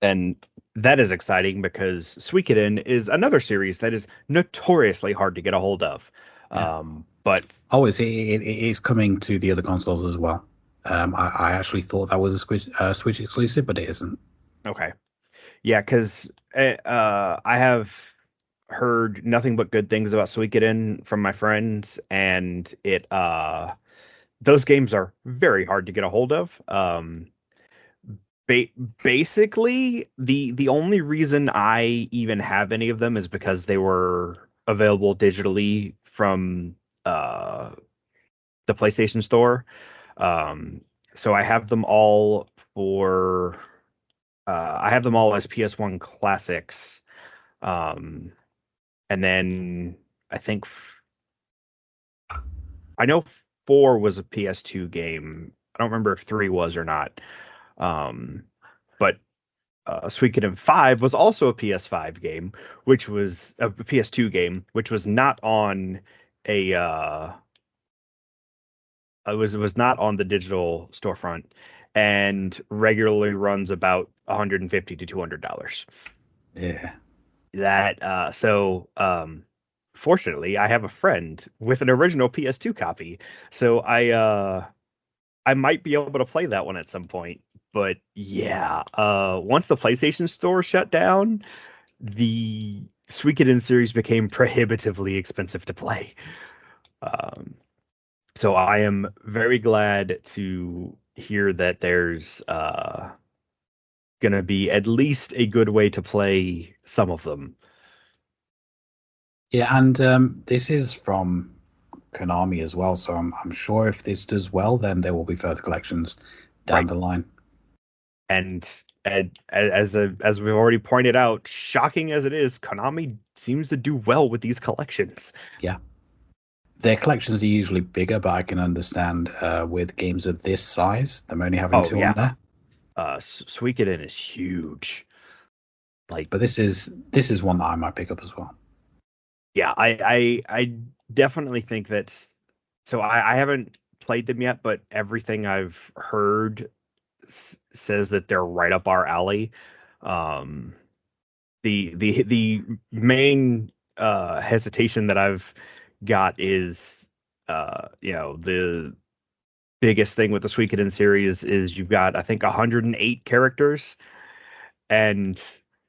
And that is exciting because Suikoden is another series that is notoriously hard to get a hold of. Yeah. But Oh, it is coming to the other consoles as well. I actually thought that was a Switch exclusive, but it isn't. okay. Yeah, because I have heard nothing but good things about Suikoden from my friends, and it those games are very hard to get a hold of. Ba Basically, the only reason I even have any of them is because they were available digitally from uh the PlayStation Store. Um, So I have them all for I have them all as PS1 classics. Um, and then I think I know 4 was a PS2 game. I don't remember if 3 was or not. Um, but Suikoden 5 was also a PS5 game, which was a PS2 game, which was not on a it was not on the digital storefront and regularly runs about $150 to $200. Yeah. Fortunately, I have a friend with an original PS2 copy, so I might be able to play that one at some point. But yeah, once the PlayStation Store shut down, the Suikoden series became prohibitively expensive to play. Um, so I am very glad to hear that there's gonna be at least a good way to play some of them. Yeah, and this is from Konami as well, so I'm sure if this does well, then there will be further collections down Right. the line. And as we've already pointed out, shocking as it is, Konami seems to do well with these collections. Yeah. Their collections are usually bigger, but I can understand with games of this size, them only having Oh two on yeah, there. Suikoden is huge. Like, But this is one that I might pick up as well. yeah, I definitely think that's so. I haven't played them yet, but everything I've heard says that they're right up our alley. Um, the main hesitation that I've got is the biggest thing with the Suikoden series is you've got I think 108 characters, and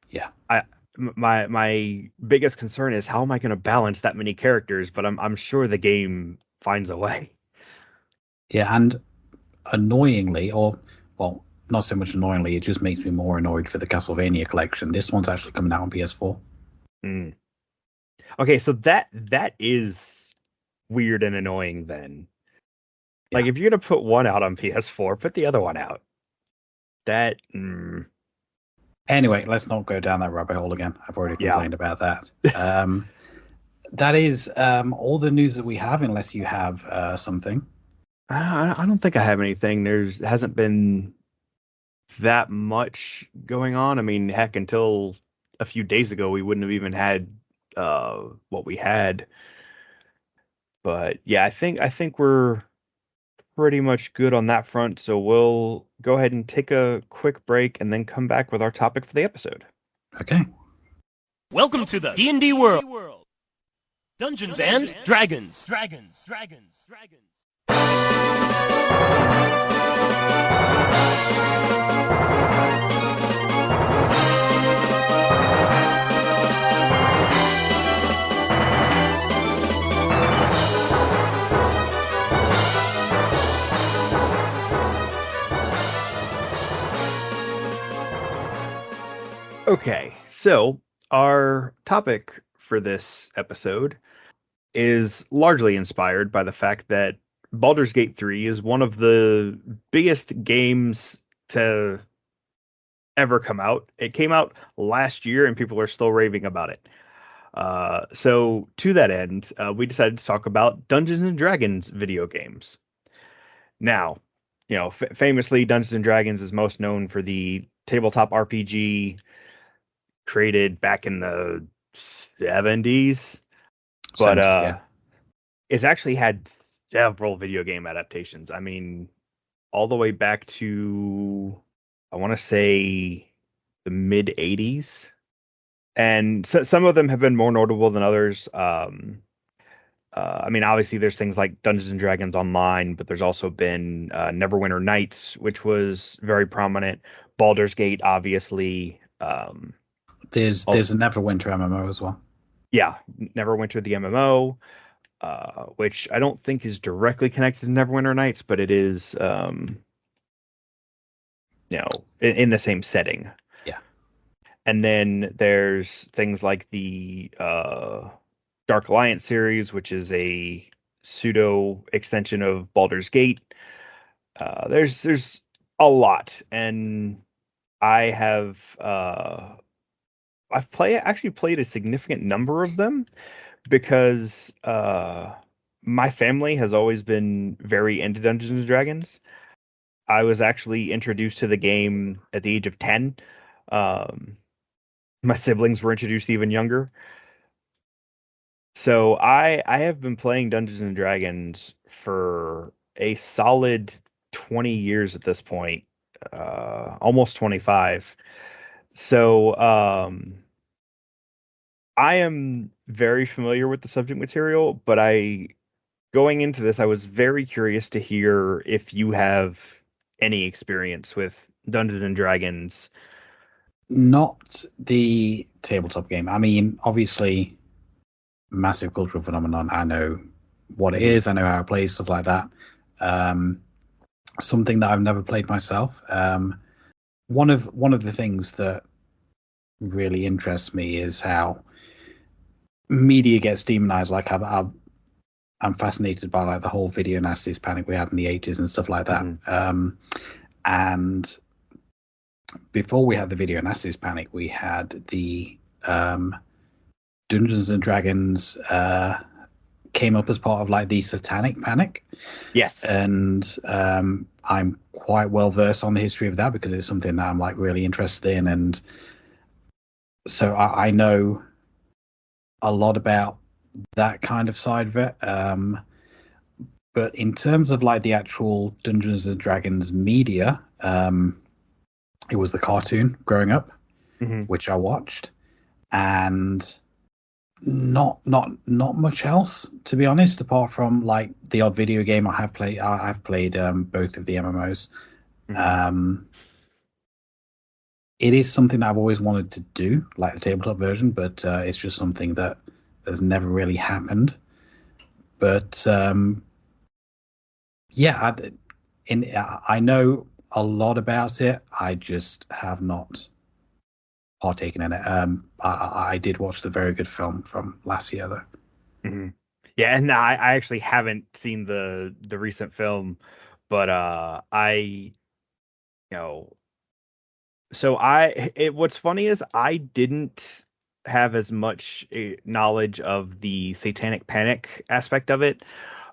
Yeah. I my biggest concern is how am I going to balance that many characters? But I'm sure the game finds a way. Yeah, and annoyingly, or well, not so much annoyingly, it just makes me more annoyed for the Castlevania collection. This one's actually coming out on PS4. Mm. Okay, so that is weird and annoying then. Yeah. Like if you're gonna put one out on PS4, put the other one out. That Anyway, let's not go down that rabbit hole again. I've already yeah. complained about that. That is all the news that we have, unless you have something. I don't think I have anything. There's hasn't been that much going on. I mean, heck, until a few days ago, we wouldn't have even had what we had. But yeah, I think we're pretty much good on that front. So we'll go ahead and take a quick break and then come back with our topic for the episode. Okay. Welcome to the D&D world. Dungeons and Dragons. Okay, so our topic for this episode is largely inspired by the fact that Baldur's Gate 3 is one of the biggest games to ever come out. It came out last year and people are still raving about it. So to that end, we decided to talk about Dungeons and Dragons video games. Now, famously, Dungeons and Dragons is most known for the tabletop RPG created back in the 70s, but 70s, yeah. it's actually had several video game adaptations. I mean, all the way back to I want to say the mid 80s. And so, some of them have been more notable than others. I mean, obviously, there's things like Dungeons and Dragons Online, but there's also been Neverwinter Nights, which was very prominent. Baldur's Gate, obviously. There's a Neverwinter MMO as well. Yeah, Neverwinter the MMO, which I don't think is directly connected to Neverwinter Nights, but it is, in the same setting. Yeah. And then there's things like the Dark Alliance series, which is a pseudo extension of Baldur's Gate. There's a lot, and I have actually played a significant number of them because my family has always been very into Dungeons and Dragons. I was actually introduced to the game at the age of 10. Um, my siblings were introduced even younger. So I have been playing Dungeons and Dragons for a solid 20 years at this point, almost 25. So I am very familiar with the subject material, but I going into this, I was very curious to hear if you have any experience with Dungeons and Dragons. Not the tabletop game. I mean, obviously, massive cultural phenomenon. I know what it Mhm, is. I know how it plays, stuff like that. Um, Something that I've never played myself. One of the things that really interests me is how media gets demonized. Like I'm fascinated by like the whole video nasties panic we had in the 80s and stuff like that. mhm. And before we had the video nasties panic, we had the Dungeons and Dragons came up as part of like the Satanic Panic, Yes. and I'm quite well versed on the history of that because it's something that I'm like really interested in, and so I know a lot about that kind of side of it. But in terms of like the actual Dungeons and Dragons media, it was the cartoon growing up, Hmm. which I watched, and not much else to be honest, apart from like the odd video game I have played. I've played both of the MMOs. Hmm. Um, it is something that I've always wanted to do, like the tabletop version, but it's just something that has never really happened. But yeah, I know a lot about it. I just have not partaken in it. I did watch the very good film from last year, though. Hmm. Yeah, and I actually haven't seen the recent film, but know, what's funny is I didn't have as much knowledge of the Satanic Panic aspect of it.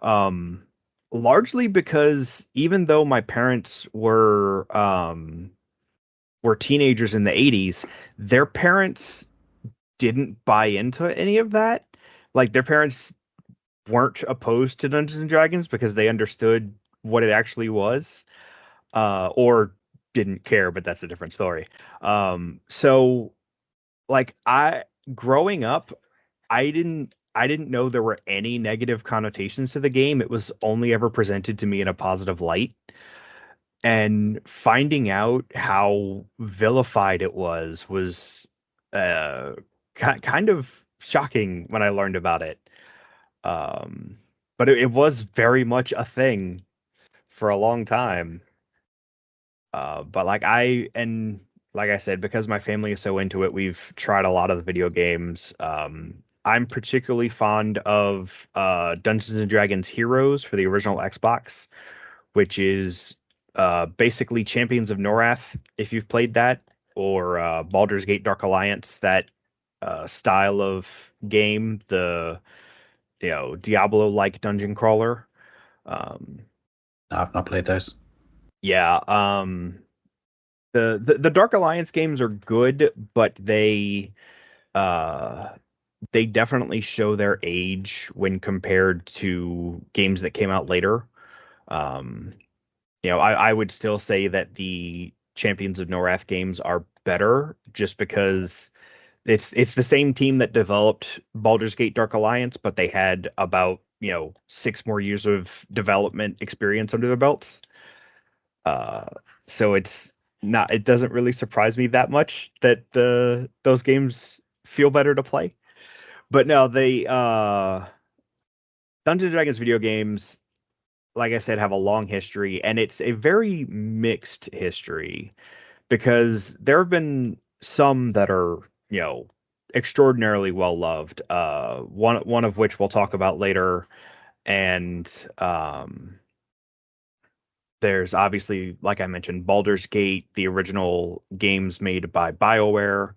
Um, Largely because even though my parents were teenagers in the 80s, their parents didn't buy into any of that. Like their parents weren't opposed to Dungeons and Dragons because they understood what it actually was, or didn't care, but that's a different story. So like I growing up, I didn't know there were any negative connotations to the game. It was only ever presented to me in a positive light. And finding out how vilified it was uh kind of shocking when I learned about it. Um, but it was very much a thing for a long time. But like I said, because my family is so into it, we've tried a lot of the video games. I'm particularly fond of Dungeons and Dragons Heroes for the original Xbox, which is basically Champions of Norath, if you've played that, or Baldur's Gate Dark Alliance, that style of game, the Diablo-like dungeon crawler. Um, No, I've not played those. yeah, the Dark Alliance games are good, but uh they definitely show their age when compared to games that came out later. Um, I would still say that the Champions of Norath games are better just because it's the same team that developed Baldur's Gate Dark Alliance, but they had about, 6 more years of development experience under their belts. Uh, so it doesn't really surprise me that much that those games feel better to play. But no, they Dungeons and Dragons video games, like I said, have a long history, and it's a very mixed history because there have been some that are, extraordinarily well loved. One of which we'll talk about later, and There's obviously, like I mentioned, Baldur's Gate, the original games made by BioWare,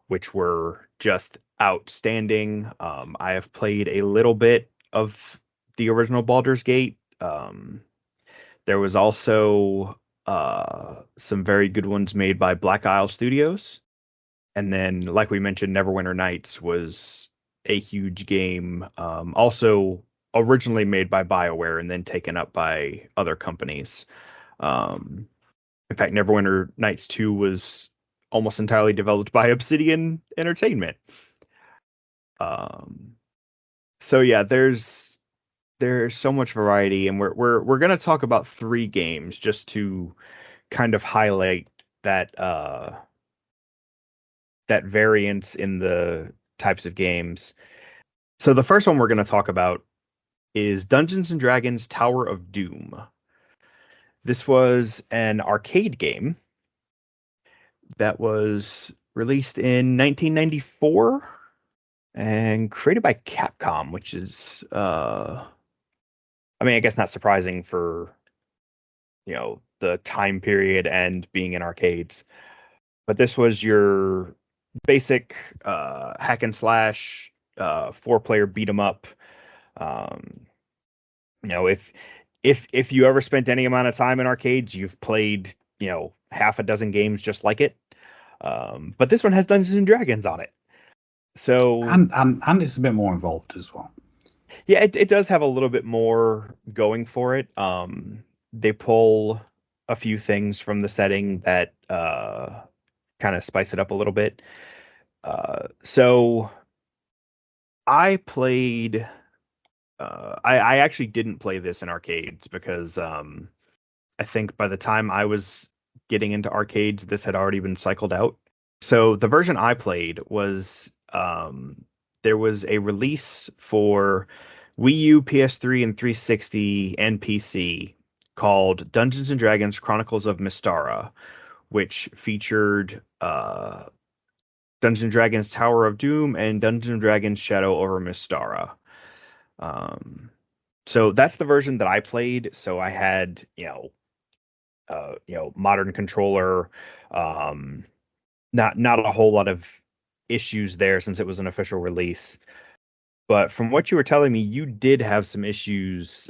which were just outstanding. I have played a little bit of the original Baldur's Gate. There was also some very good ones made by Black Isle Studios. And then, like we mentioned, Neverwinter Nights was a huge game, also originally made by BioWare and then taken up by other companies. Um, in fact, Neverwinter Nights 2 was almost entirely developed by Obsidian Entertainment. Um, so yeah, there's so much variety, and we're gonna talk about three games just to kind of highlight that variance in the types of games. So the first one we're gonna talk about is Dungeons and Dragons Tower of Doom. This was an arcade game that was released in 1994 and created by Capcom, which is I mean, I guess not surprising for, the time period and being in arcades. But this was your basic hack and slash four-player beat 'em up. Um, if you ever spent any amount of time in arcades, you've played, half a dozen games just like it. But this one has Dungeons and Dragons on it. So And it's a bit more involved as well. yeah, it does have a little bit more going for it. They pull a few things from the setting that kind of spice it up a little bit. So I played. I actually didn't play this in arcades because I think by the time I was getting into arcades, this had already been cycled out. So the version I played was there was a release for Wii U, PS3, and 360 and PC called Dungeons and Dragons Chronicles of Mystara, which featured Dungeons and Dragons Tower of Doom and Dungeons and Dragons Shadow over Mystara. Um, so that's the version that I played. So I had, modern controller, um, not a whole lot of issues there since it was an official release. But from what you were telling me, you did have some issues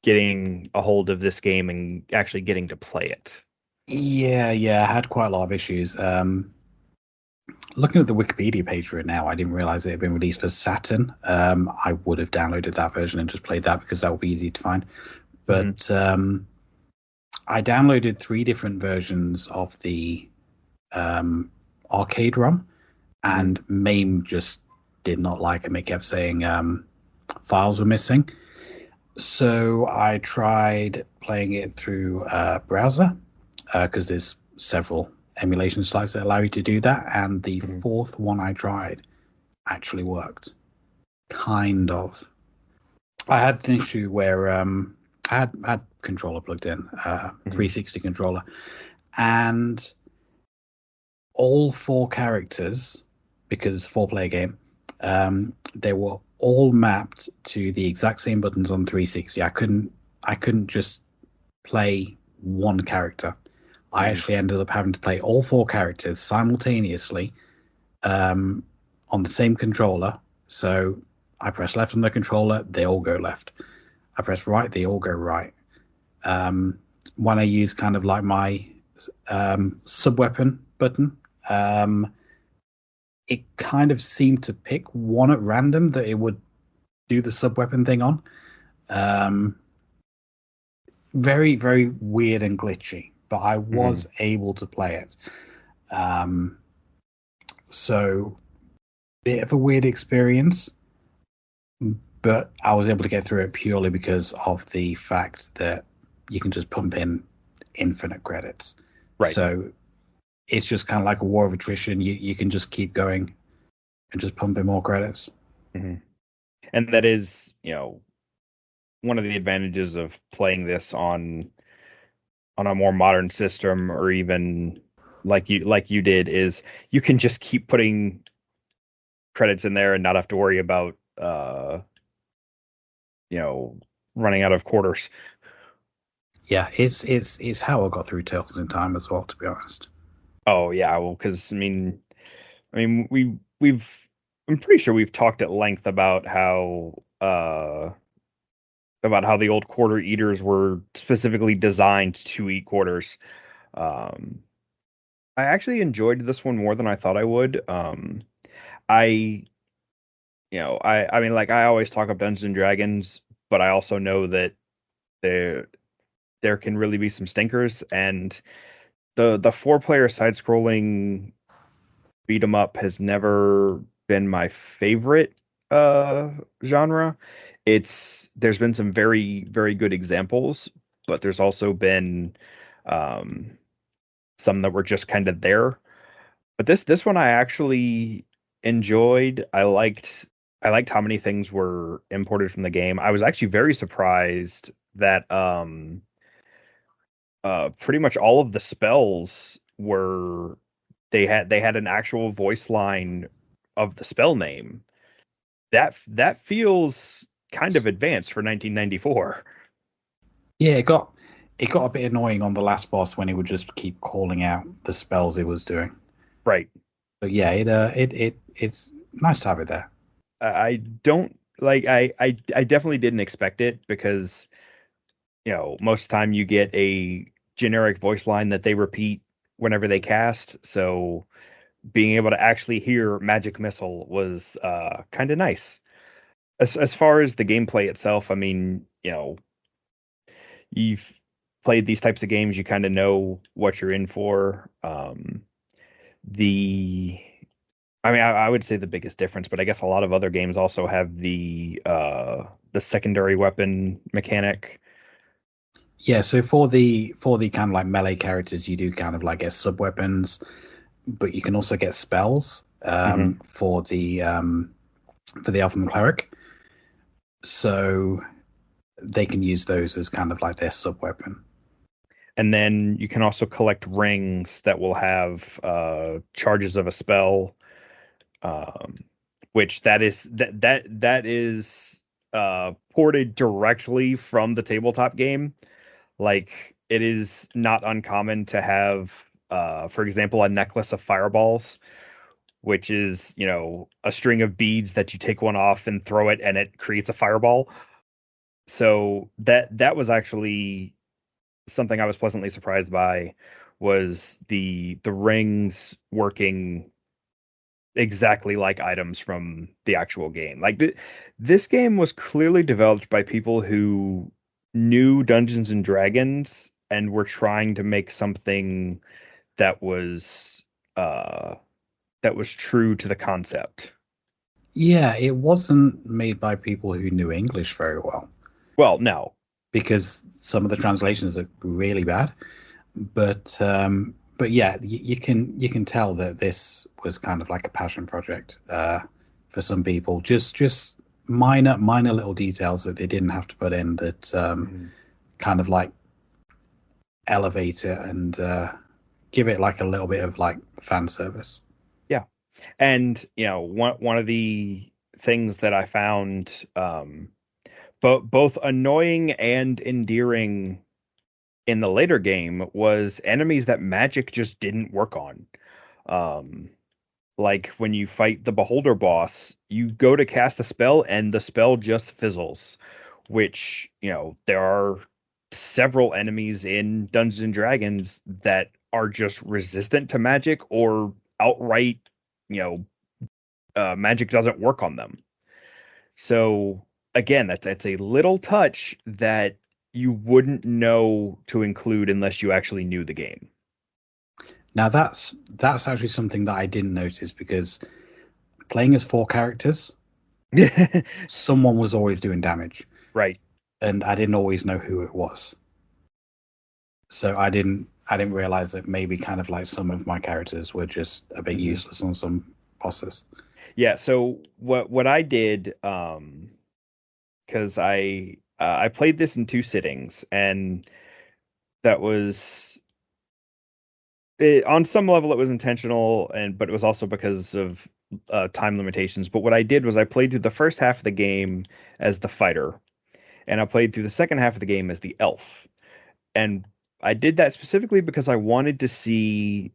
getting a hold of this game and actually getting to play it. Yeah, I had quite a lot of issues. Looking at the Wikipedia page for it now, I didn't realize it had been released for Saturn. I would have downloaded that version and just played that because that would be easy to find. But I downloaded 3 different versions of the arcade ROM, and MAME just did not like it. It kept saying files were missing. So I tried playing it through a browser because there's several emulation sites that allow you to do that. And the fourth one I tried actually worked. Kind of. I had an issue where I had controller plugged in, 360 controller, and all 4 characters, because 4-player game, they were all mapped to the exact same buttons on 360. I couldn't just play one character. I actually ended up having to play all 4 characters simultaneously on the same controller. So I press left on the controller, they all go left. I press right, they all go right. When I use kind of like my sub-weapon button, it kind of seemed to pick one at random that it would do the sub-weapon thing on. Very, very weird and glitchy, but I was able to play it. So, bit of a weird experience, but I was able to get through it purely because of the fact that you can just pump in infinite credits. Right. So it's just kind of like a war of attrition. You can just keep going and just pump in more credits. And that is, one of the advantages of playing this on a more modern system, or even like you did, is you can just keep putting credits in there and not have to worry about running out of quarters. Yeah, it's how I got through Turtles in Time as well, to be honest. Oh yeah, well, because I mean, we've I'm pretty sure we've talked at length about how the old quarter eaters were specifically designed to eat quarters. Um, I actually enjoyed this one more than I thought I would. I I mean, like I always talk up Dungeons and Dragons, but I also know that there there can really be some stinkers, and the four player side scrolling beat 'em up has never been my favorite genre. There's been some very good examples, but there's also been um some that were just kind of there. But this one I actually enjoyed. I liked how many things were imported from the game. I was actually very surprised that pretty much all of the spells were they had an actual voice line of the spell name. That feels kind of advanced for 1994. Yeah, it got a bit annoying on the last boss when he would just keep calling out the spells he was doing. Right. But yeah, it's nice to have it there. I don't like I definitely didn't expect it because most of the time you get a generic voice line that they repeat whenever they cast. So being able to actually hear Magic Missile was kind of nice. As far as the gameplay itself, I mean, you've played these types of games, you kind of know what you're in for. The I mean, I would say the biggest difference, but I guess a lot of other games also have the secondary weapon mechanic. Yeah, so for the kind of like melee characters, you do kind of like get sub weapons, but you can also get spells Hmm. for the elf and the cleric. So they can use those as kind of like their sub weapon. And then you can also collect rings that will have charges of a spell, um, which that is ported directly from the tabletop game. Like it is not uncommon to have, for example, a necklace of fireballs, which is a string of beads that you take one off and throw it, and it creates a fireball. So that was actually something I was pleasantly surprised by was the rings working exactly like items from the actual game. Like this game was clearly developed by people who knew Dungeons and Dragons and were trying to make something that was uh that was true to the concept. Yeah, it wasn't made by people who knew English very well Well, no. because some of the translations are really bad. But yeah, you can tell that this was kind of like a passion project for some people. Just minor little details that they didn't have to put in that Mhm. kind of like elevate it and give it like a little bit of like fan service. Yeah. And one of the things that I found both annoying and endearing in the later game was enemies that magic just didn't work on. Um, like when you fight the Beholder boss, you go to cast a spell and the spell just fizzles, which, there are several enemies in Dungeons and Dragons that are just resistant to magic or outright, you know, magic doesn't work on them. So again, that's a little touch that you wouldn't know to include unless you actually knew the game. Now that's actually something that I didn't notice because playing as four characters, someone was always doing damage, Right. and I didn't always know who it was. So I didn't realize that maybe kind of like some of my characters were just a bit Hmm. useless on some bosses. Yeah, so what I did because I played this in two sittings, and that was on some level it was intentional, and but it was also because of time limitations. But what I did was I played through the first half of the game as the fighter, and I played through the second half of the game as the elf. And I did that specifically because I wanted to see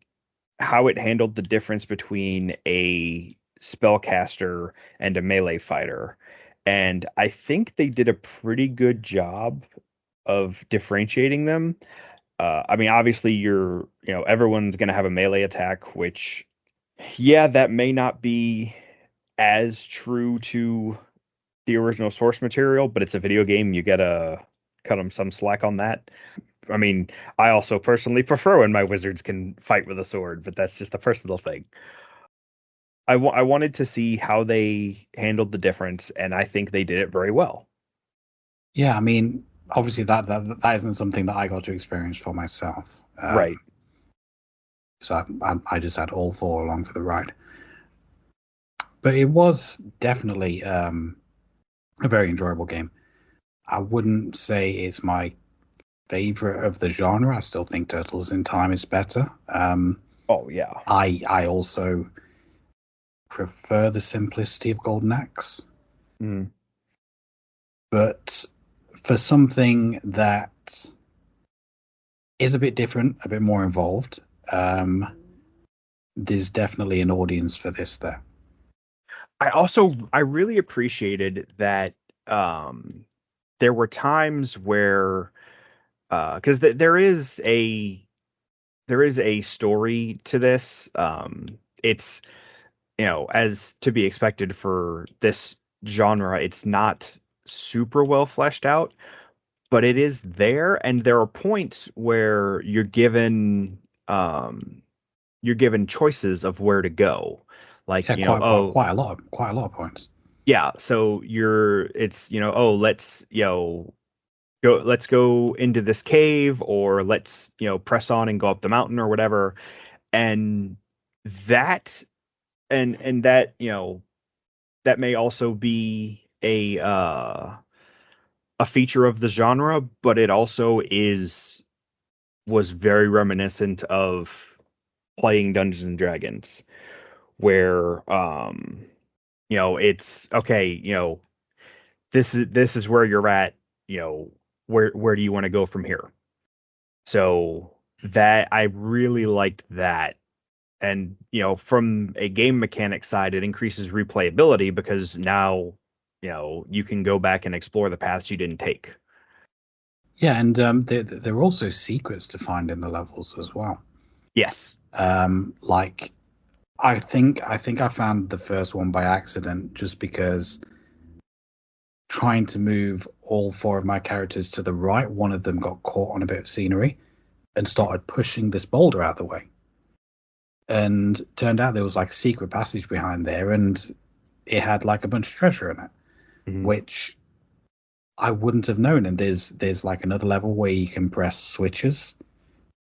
how it handled the difference between a spellcaster and a melee fighter. And I think they did a pretty good job of differentiating them. I mean, obviously, everyone's going to have a melee attack, which, yeah, that may not be as true to the original source material, but it's a video game. You gotta cut them some slack on that. I mean, I also personally prefer when my wizards can fight with a sword, but that's just a personal thing. I wanted to see how they handled the difference, and I think they did it very well. Yeah, I mean, obviously that isn't something that I got to experience for myself. Right. So I just had all four along for the ride. But it was definitely a very enjoyable game. I wouldn't say it's my favorite of the genre. I still think Turtles in Time is better. Oh yeah. I also prefer the simplicity of Golden Axe, Mm. but for something that is a bit different, a bit more involved, there's definitely an audience for this there. I really appreciated that there were times where because there is a story to this. It's as to be expected for this genre, it's not super well fleshed out, but it is there, and there are points where you're given choices of where to go. Like, Yeah, quite a lot of points. yeah, so it's, oh, let's go into this cave, or let's, press on and go up the mountain or whatever. And that and that, that may also be a feature of the genre, but it also was very reminiscent of playing Dungeons and Dragons, where it's okay, this is where you're at, where do you want to go from here? So that I really liked that. And from a game mechanic side, it increases replayability because now you can go back and explore the paths you didn't take. Yeah, and there are also secrets to find in the levels as well. Yes. Like I think I found the first one by accident just because trying to move all four of my characters to the right, one of them got caught on a bit of scenery and started pushing this boulder out of the way. And turned out there was like a secret passage behind there, and it had like a bunch of treasure in it, Mhm. which I wouldn't have known. And there's like another level where you can press switches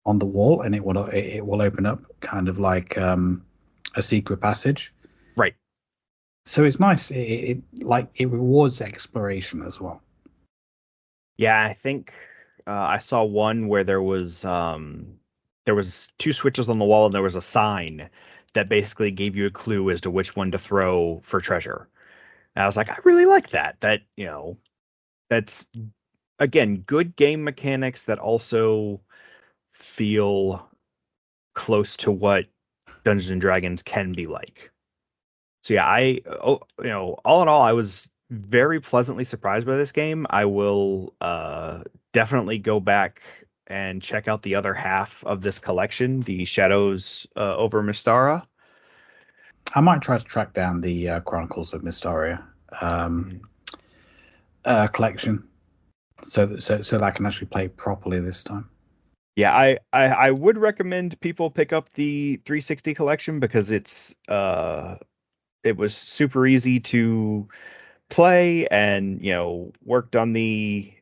on the wall, and it will open up kind of like a secret passage. Right. So it's nice. It rewards exploration as well. Yeah, I think I saw one where there was two switches on the wall, and there was a sign that basically gave you a clue as to which one to throw for treasure. And I was like, I really like that. That's again good game mechanics that also feel close to what Dungeons and Dragons can be like. So yeah, all in all, I was very pleasantly surprised by this game. I will definitely go back and check out the other half of this collection, the Shadows over Mystara. I might try to track down the Chronicles of Mysteria um, Mhm. collection so that I can actually play properly this time. Yeah, I would recommend people pick up the 360 collection because it was super easy to play, and worked on the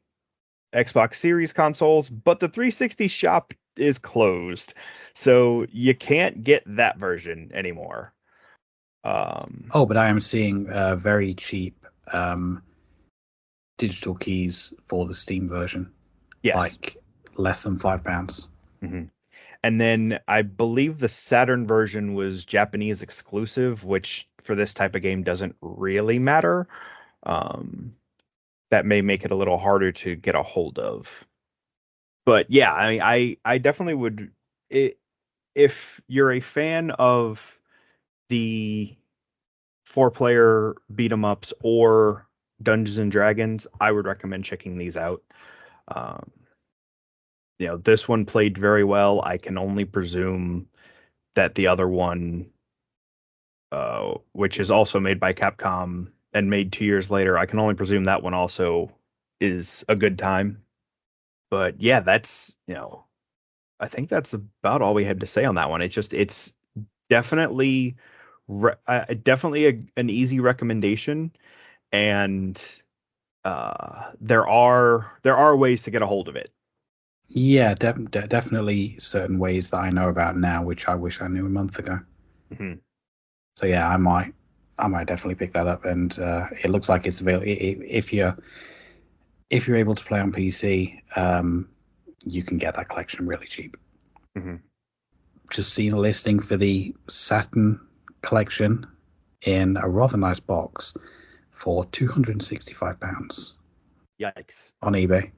Xbox Series consoles, but the 360 shop is closed, so you can't get that version anymore. Um, Oh, but I am seeing very cheap digital keys for the Steam version, yes. like less than £5. Hmm. And then I believe the Saturn version was Japanese exclusive, which for this type of game doesn't really matter. Um, that may make it a little harder to get a hold of. But yeah, I mean, I definitely would. I If you're a fan of the four-player beat 'em ups or Dungeons and Dragons, I would recommend checking these out. Um, this one played very well. I can only presume that the other one, which is also made by Capcom and made 2 years later, I can only presume that one also is a good time. But yeah, I think that's about all we had to say on that one. It's definitely, definitely an easy recommendation, and there are ways to get a hold of it. Yeah, definitely certain ways that I know about now, which I wish I knew a month ago. Hmm. So yeah, I might definitely pick that up, and it looks like it's available if you're able to play on PC. You can get that collection really cheap. Hmm. Just seen a listing for the Saturn collection in a rather nice box for £265 Yikes! on eBay.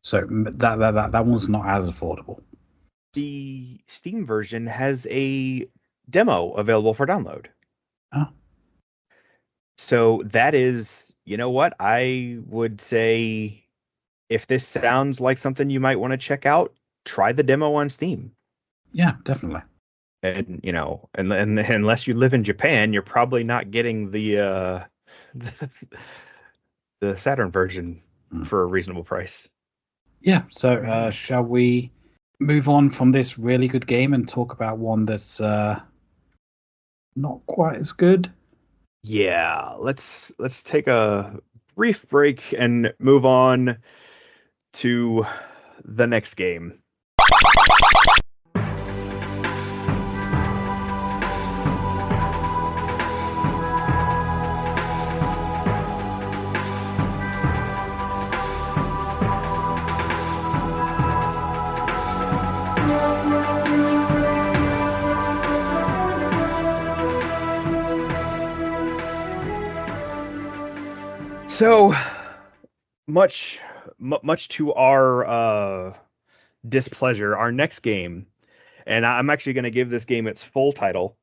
So that one's not as affordable. The Steam version has a demo available for download. Oh, So that is, you know what? I would say if this sounds like something you might want to check out, try the demo on Steam. yeah, definitely. And and unless you live in Japan, you're probably not getting the Saturn version Mm. for a reasonable price. Yeah. So shall we move on from this really good game and talk about one that's not quite as good? Yeah, let's take a brief break and move on to the next game. So much much to our displeasure, our next game, and I'm actually going to give this game its full title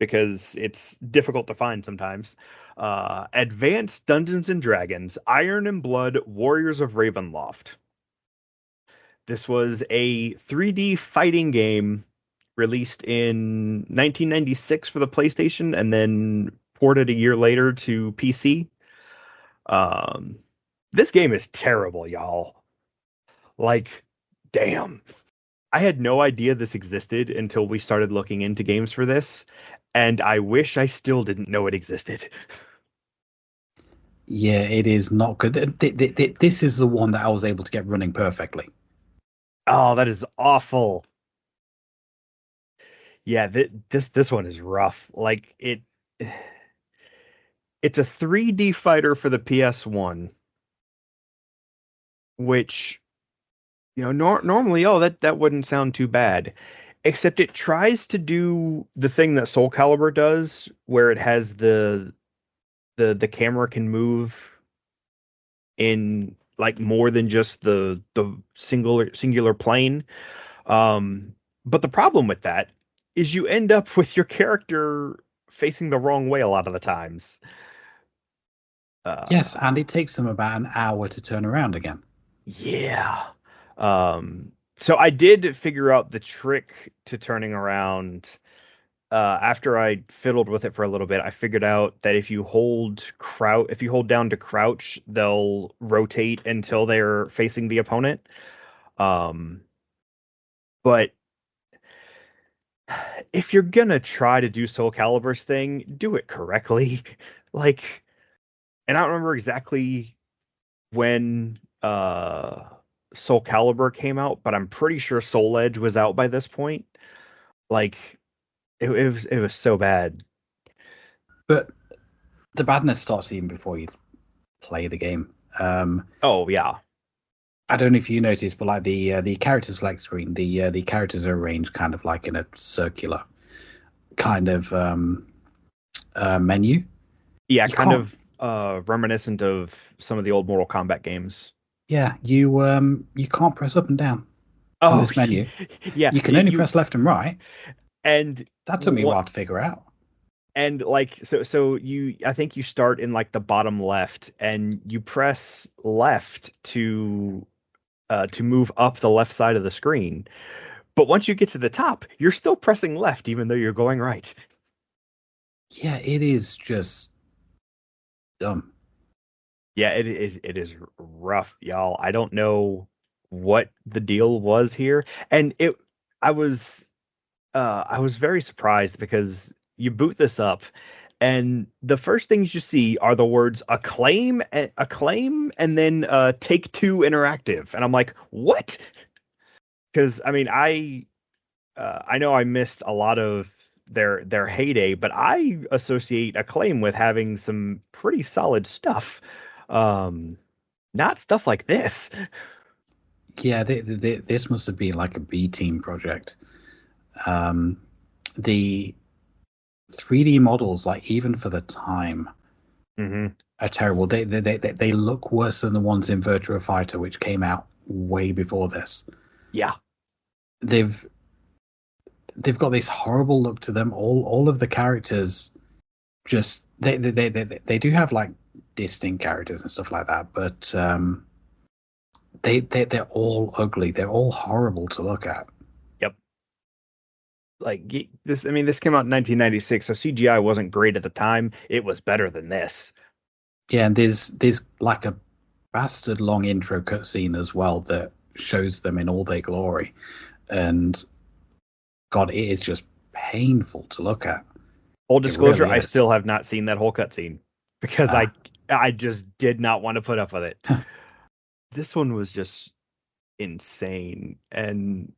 because it's difficult to find sometimes. Advanced Dungeons and Dragons: Iron and Blood Warriors of Ravenloft. This was a 3D fighting game released in 1996 for the PlayStation and then ported a year later to PC. Um, this game is terrible, y'all. Like, damn. I had no idea this existed until we started looking into games for this, and I wish I still didn't know it existed. Yeah, it is not good. This is the one that I was able to get running perfectly. Oh, that is awful. Yeah, this one is rough. Like it's a 3D fighter for the PS1, which normally, oh, that wouldn't sound too bad. Except it tries to do the thing that Soul Calibur does, where it has the camera can move in like more than just the singular plane. But the problem with that is you end up with your character facing the wrong way a lot of the times. Yes, Uh, and it takes them about an hour to turn around again. yeah. So I did figure out the trick to turning around. After I fiddled with it for a little bit, I figured out that if you hold down to crouch, they'll rotate until they're facing the opponent. Um, but if you're gonna try to do Soul Calibur's thing, do it correctly. Like, and I don't remember exactly when Soul Calibur came out, but I'm pretty sure Soul Edge was out by this point. Like, it was so bad. But the badness starts even before you play the game. Oh yeah. I don't know if you noticed, but like the character select screen, the characters are arranged kind of like in a circular kind of menu. Yeah, You kind can't, of reminiscent of some of the old Mortal Kombat games. yeah, you can't press up and down. on Oh, this menu. yeah. You can only You press left and right. and That took me a what while to figure out. and like so you I think you start in like the bottom left and you press left to move up the left side of the screen. But once you get to the top, you're still pressing left even though you're going right. Yeah, it is just dumb. Yeah, it is rough, y'all. I don't know what the deal was here. And it I was very surprised because you boot this up and the first things you see are the words acclaim and then take two interactive. And I'm like, "What?" Because I mean, I know I missed a lot of their heyday, but I associate Acclaim with having some pretty solid stuff. Um, Not stuff like this. Yeah, this must have been like a B team project. Um, the 3D models, like even for the time, Hmm. are terrible. They look worse than the ones in Virtua Fighter, which came out way before this. Yeah. They've they've got this horrible look to them. All of the characters just they do have like distinct characters and stuff like that, but they're all ugly. They're all horrible to look at. Yep. This. I mean, this came out in 1996, so CGI wasn't great at the time. It was better than this. Yeah, and there's like a bastard long intro cutscene as well that shows them in all their glory, and God, it is just painful to look at. Full It disclosure, really I is. still have not seen that whole cutscene because Ah, I just did not want to put up with it. This one was just insane, and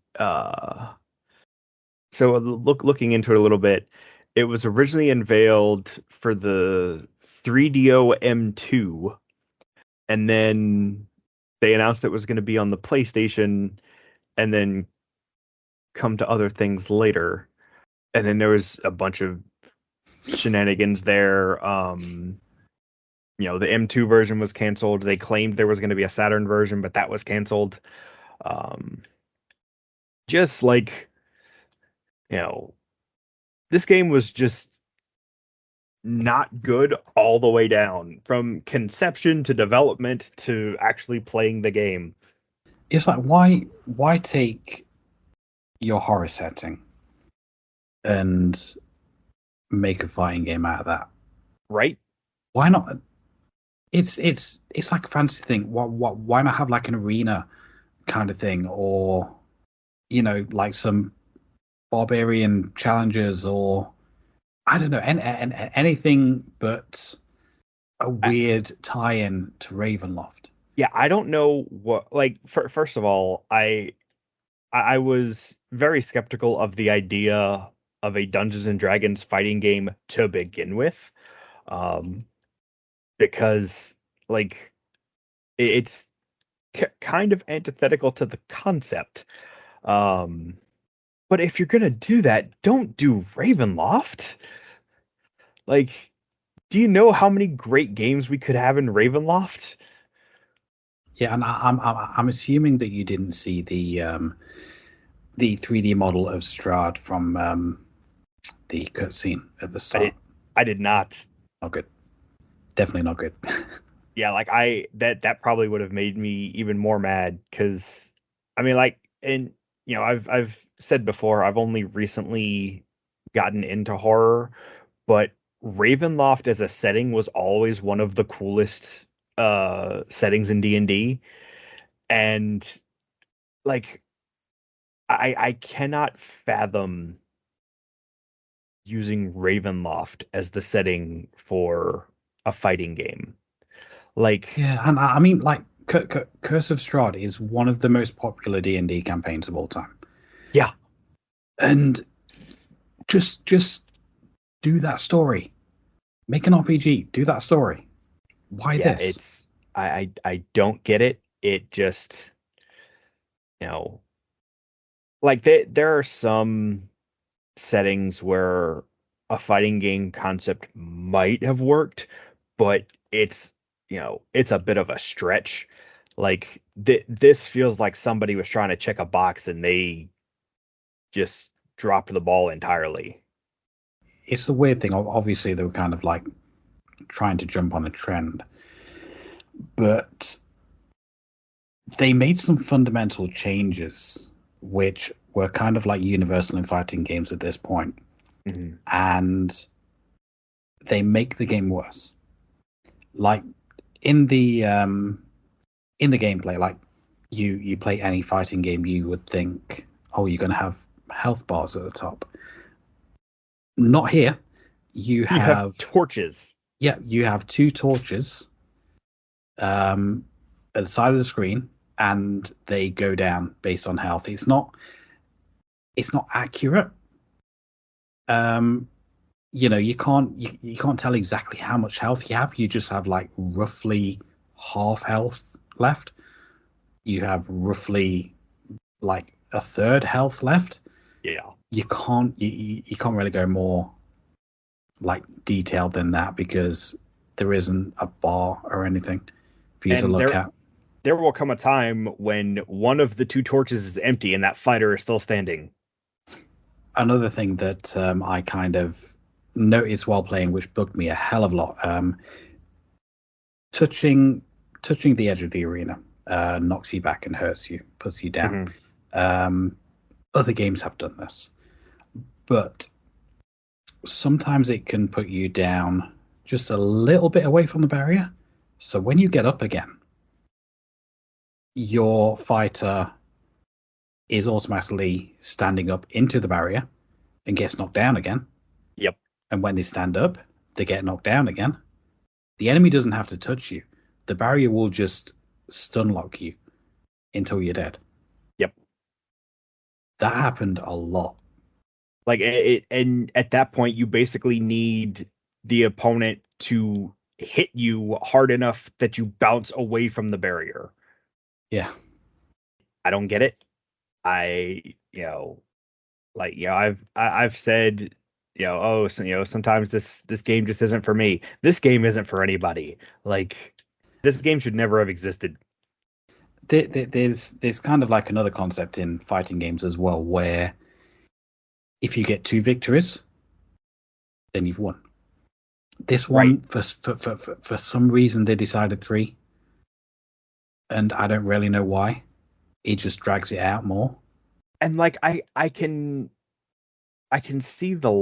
so looking into it a little bit, it was originally unveiled for the 3DO M2, and then they announced it was going to be on the PlayStation, and then come to other things later. And then there was a bunch of shenanigans there. The M2 version was canceled. They claimed there was going to be a Saturn version, but that was canceled. Um, just like, you know, this game was just not good all the way down from conception to development to actually playing the game, it's like why take your horror setting and make a fighting game out of that? right? Why not? It's like a fantasy thing. Why not have like an arena kind of thing, or like some barbarian challenges, or I don't know, anything but a I, weird tie-in to Ravenloft. yeah, I don't know what like first of all, I was very skeptical of the idea of a Dungeons and Dragons fighting game to begin with, um, because like it's kind of antithetical to the concept. Um, but if you're gonna do that, don't do Ravenloft. Like, do you know how many great games we could have in Ravenloft? Yeah, and I'm assuming that you didn't see the 3D model of Strahd from the cutscene at the I start. did, I did not. Not good. Definitely not good. Yeah, like that probably would have made me even more mad because I mean, like, and I've said before, I've only recently gotten into horror, but Ravenloft as a setting was always one of the coolest settings in D&D, and like I cannot fathom using Ravenloft as the setting for a fighting game. Like, Yeah, and I mean, like, Curse of Strahd is one of the most popular D&D campaigns of all time, yeah, and just do that story. Make an RPG. Do that story. Why yeah, this? it's I don't get it. It just, you know, like there are some settings where a fighting game concept might have worked, but it's a bit of a stretch. Like this feels like somebody was trying to check a box and they just dropped the ball entirely. It's the weird thing. Obviously, they were kind of like trying to jump on a trend, but they made some fundamental changes, which were kind of like universal in fighting games at this point, Mm-hmm. and they make the game worse. Like in the gameplay, like you play any fighting game, you would think, oh, you're going to have health bars at the top. Not here. You You have have torches. Yeah, you have two torches at the side of the screen, and they go down based on health. It's not accurate. Um, you can't tell exactly how much health you have. You just have like roughly half health left. You have roughly like a third health left. Yeah. You can't really go more like detailed than that because there isn't a bar or anything for you to And look at. there will come a time when one of the two torches is empty and that fighter is still standing. Another thing that I kind of noticed while playing, which bugged me a hell of a lot, touching the edge of the arena knocks you back and hurts you, puts you down. Mm-hmm. Other games have done this, but sometimes it can put you down just a little bit away from the barrier. So when you get up again, your fighter is automatically standing up into the barrier and gets knocked down again. Yep. And when they stand up, they get knocked down again. The enemy doesn't have to touch you. The barrier will just stun lock you until you're dead. Yep. That happened a lot. Like and at that point, you basically need the opponent to hit you hard enough that you bounce away from the barrier. Yeah. I don't get it. I, I've said, oh, so, sometimes this game just isn't for me. This game isn't for anybody. Like, this game should never have existed. There's kind of like another concept in fighting games as well, where if you get 2 victories, then you've won. This Right. one, for some reason, they decided 3, and I don't really know why. It just drags it out more. And like I can see the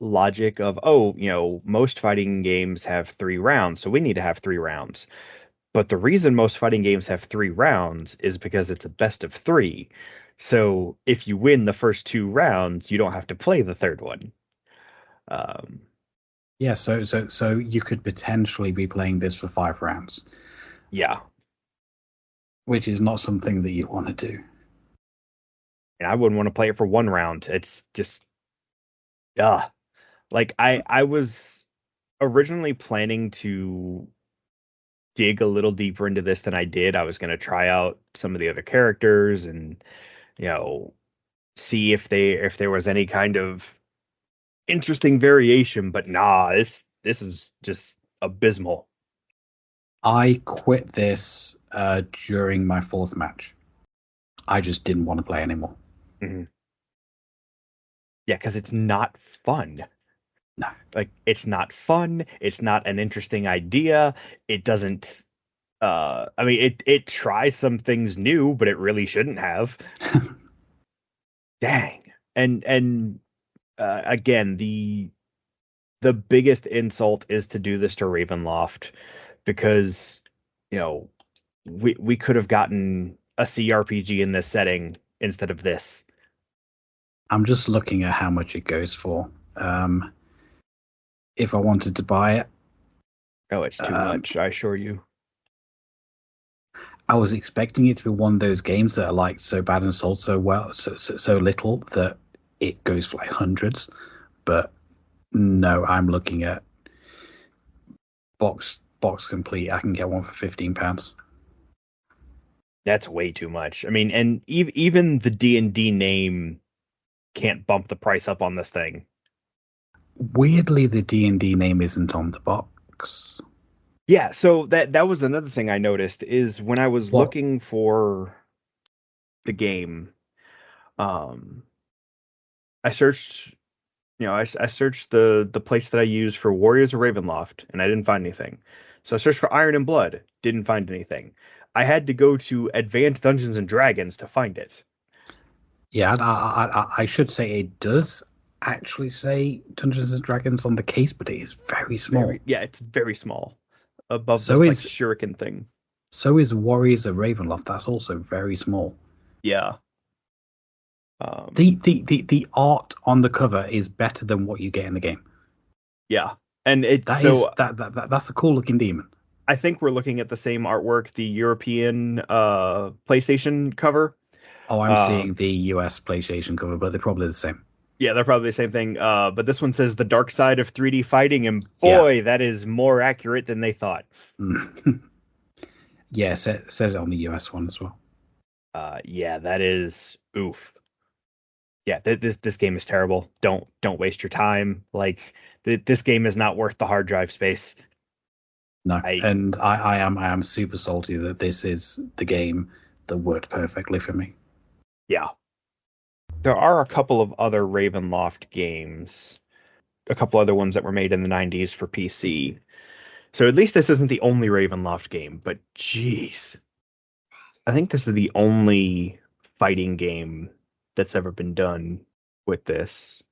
logic of, oh, most fighting games have 3 rounds, so we need to have 3 rounds. But the reason most fighting games have 3 rounds is because it's a best of 3. So if you win the first 2 rounds, you don't have to play the third one. Um, Yeah, so you could potentially be playing this for 5 rounds, yeah, which is not something that you want to do. and I wouldn't want to play it for 1 round. It's just, like I was originally planning to dig a little deeper into this than I did. I was going to try out some of the other characters and you know see if there was any kind of interesting variation, but nah, this is just abysmal. I quit this during my 4th match. I just didn't want to play anymore. Mhm. Yeah, because it's not fun. No. Like, it's not fun. It's not an interesting idea. It doesn't. I mean, it tries some things new, but it really shouldn't have. Dang. And again, the biggest insult is to do this to Ravenloft because you know we could have gotten a CRPG in this setting instead of this. I'm just looking at how much it goes for. If I wanted to buy it, Oh, it's too much, I assure you. I was expecting it to be one of those games that are like so bad and sold so well, so little that it goes for like hundreds. But no, I'm looking at box complete. I can get one for £15. That's way too much. I mean, and even the D&D name can't bump the price up on this thing. Weirdly, the D&D name isn't on the box. Yeah, so that was another thing I noticed is when I was What? looking for the game, um, I searched, I searched the place that I use for Warriors of Ravenloft, and I didn't find anything. So I searched for Iron and Blood, didn't find anything. I had to go to Advanced Dungeons and Dragons to find it. Yeah, I should say it does actually say Dungeons and Dragons on the case, but it is very small. Yeah, it's very small, above So this like is shuriken thing. so is Warriors of Ravenloft. That's also very small. Yeah, The art on the cover is better than what you get in the game. yeah, and it That is so that's a cool looking demon. I think we're looking at the same artwork, the European PlayStation cover. Oh, I'm seeing Um, the US PlayStation cover, but they're probably the same. yeah, they're probably the same thing. But this one says the dark side of 3D fighting, and Yeah. boy, that is more accurate than they thought. Mm. Yeah, says it on the US one as well. Yeah, that is oof. Yeah, this game is terrible. Don't waste your time. Like this game is not worth the hard drive space. No, I and I am super salty that this is the game that worked perfectly for me. Yeah, there are a couple of other Ravenloft games, a couple other ones that were made in the 90s for PC. So at least this isn't the only Ravenloft game, but jeez. I think this is the only fighting game that's ever been done with this.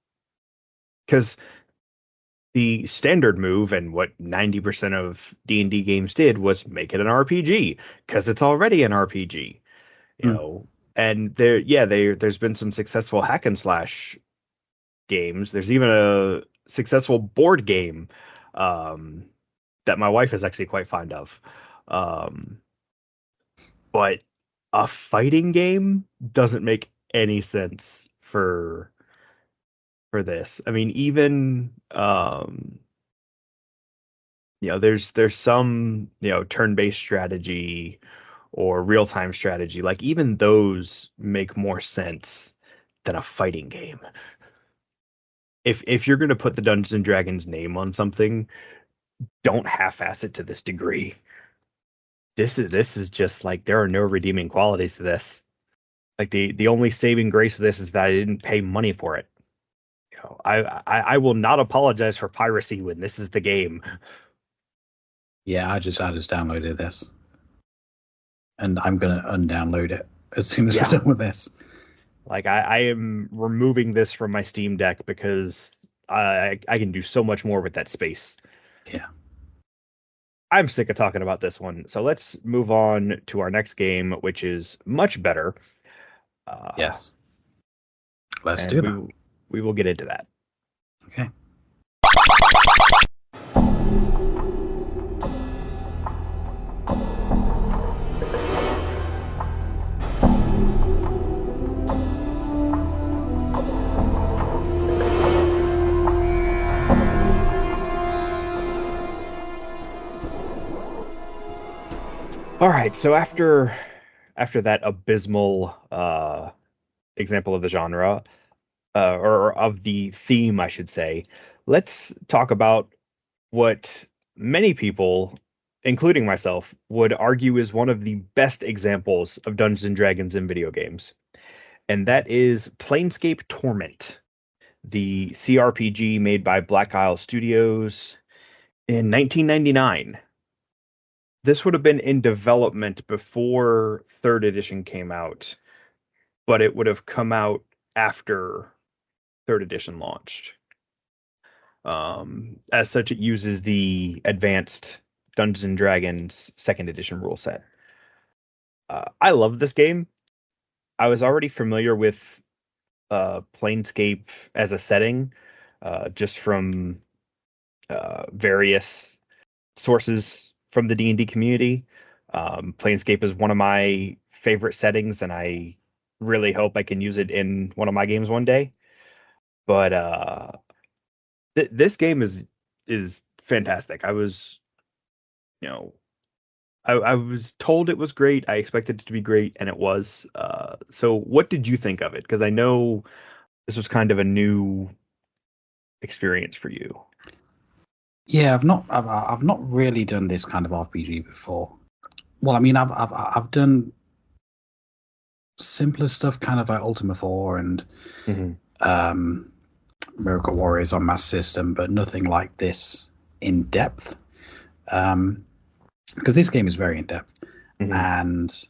Because the standard move and what 90% of D&D games did was make it an RPG because it's already an RPG, you Mm. know. And there's been some successful hack and slash games. There's even a successful board game um, that my wife is actually quite fond of. Um, but a fighting game doesn't make any sense for this. I mean, even there's some, turn-based strategy or real-time strategy. Like even those make more sense than a fighting game. If you're going to put the Dungeons and Dragons name on something, don't half-ass it to this degree. This is just like there are no redeeming qualities to this. Like the only saving grace of this is that I didn't pay money for it. I will not apologize for piracy when this is the game. Yeah, I just downloaded this, and I'm gonna undownload it as soon as we're Yeah, done with this. like I am removing this from my Steam Deck because I can do so much more with that space. Yeah. I'm sick of talking about this one, so let's move on to our next game, which is much better, uh, Yes. Let's and do that. we will get into that. Okay. All right, so after that abysmal example of the genre, or of the theme, I should say, let's talk about what many people, including myself, would argue is one of the best examples of Dungeons and Dragons in video games, and that is Planescape Torment, the CRPG made by Black Isle Studios in 1999. This would have been in development before third edition came out, but it would have come out after third edition launched. As such, it uses the advanced Dungeons and Dragons second edition rule set. I love this game. I was already familiar with Planescape as a setting, just from various sources from the D&D community. Planescape is one of my favorite settings, and I really hope I can use it in one of my games one day. But this game is fantastic. You know, I was told it was great. I expected it to be great, and it was. So what did you think of it? Because I know this was kind of a new experience for you. Yeah, I've not really done this kind of RPG before. Well, I mean, I've done simpler stuff, kind of like Ultima 4 and Hmm. um, Miracle Warriors on Master System, but nothing like this in depth. Um, because this game is very in depth Hmm. and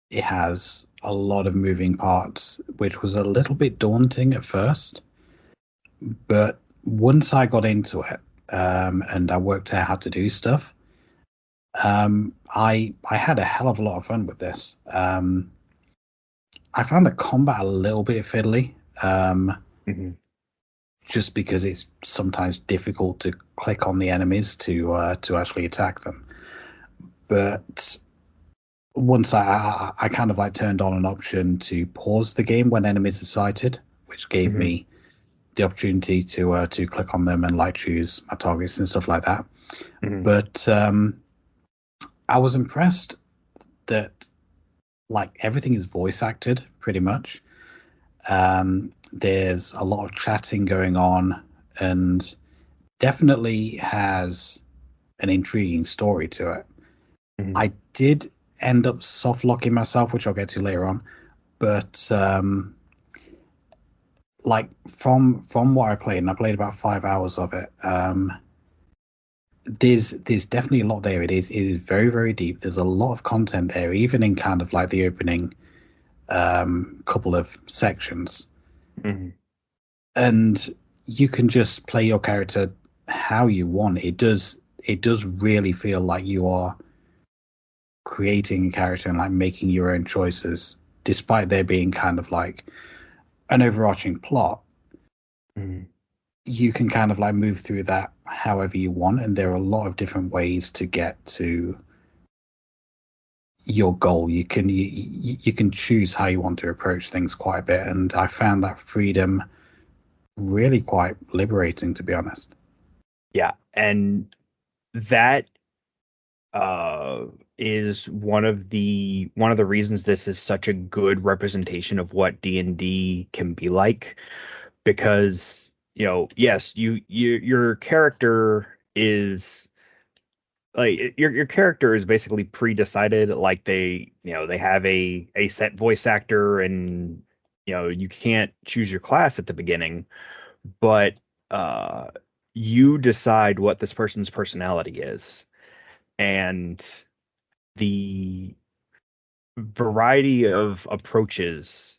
it has a lot of moving parts, which was a little bit daunting at first. But once I got into it, and I worked out how to do stuff, I had a hell of a lot of fun with this. I found the combat a little bit fiddly, Hmm. just because it's sometimes difficult to click on the enemies to actually attack them. But once I kind of like turned on an option to pause the game when enemies are sighted, which gave Hmm. me the opportunity to click on them and like choose my targets and stuff like that. Hmm. But I was impressed that like everything is voice acted pretty much. There's a lot of chatting going on, and definitely has an intriguing story to it. Hmm. I did end up soft locking myself, which I'll get to later on, but like from what I played, and I played about 5 hours of it. There's definitely a lot there. It is very very deep. There's a lot of content there, even in kind of like the opening couple of sections, Hmm. and you can just play your character how you want. It does really feel like you are creating a character and like making your own choices, despite there being kind of like an overarching plot. Hmm. You can kind of like move through that however you want, and there are a lot of different ways to get to your goal. You can choose how you want to approach things quite a bit, and I found that freedom really quite liberating, to be honest. Yeah, and that uh is one of the reasons this is such a good representation of what D&D can be like, because yes, your character is like your character is basically pre-decided. Like they have a set voice actor, and you can't choose your class at the beginning, but uh you decide what this person's personality is. And the variety of approaches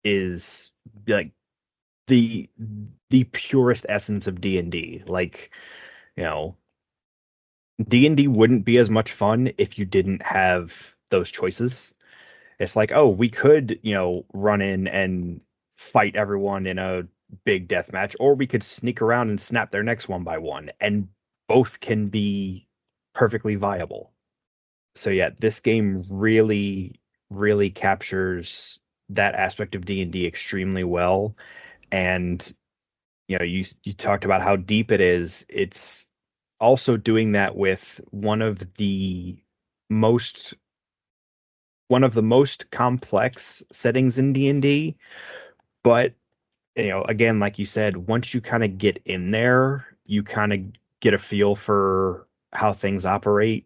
is like the the purest essence of D&D. Like, you know, D&D wouldn't be as much fun if you didn't have those choices. It's like, oh, we could, run in and fight everyone in a big death match, or we could sneak around and snap their necks one by one, and both can be perfectly viable. So yeah, this game really, really captures that aspect of D&D extremely well. And you talked about how deep it is. It's also doing that with most one of the most complex settings in D&D. But again, like you said, once you kind of get in there, you kind of get a feel for how things operate.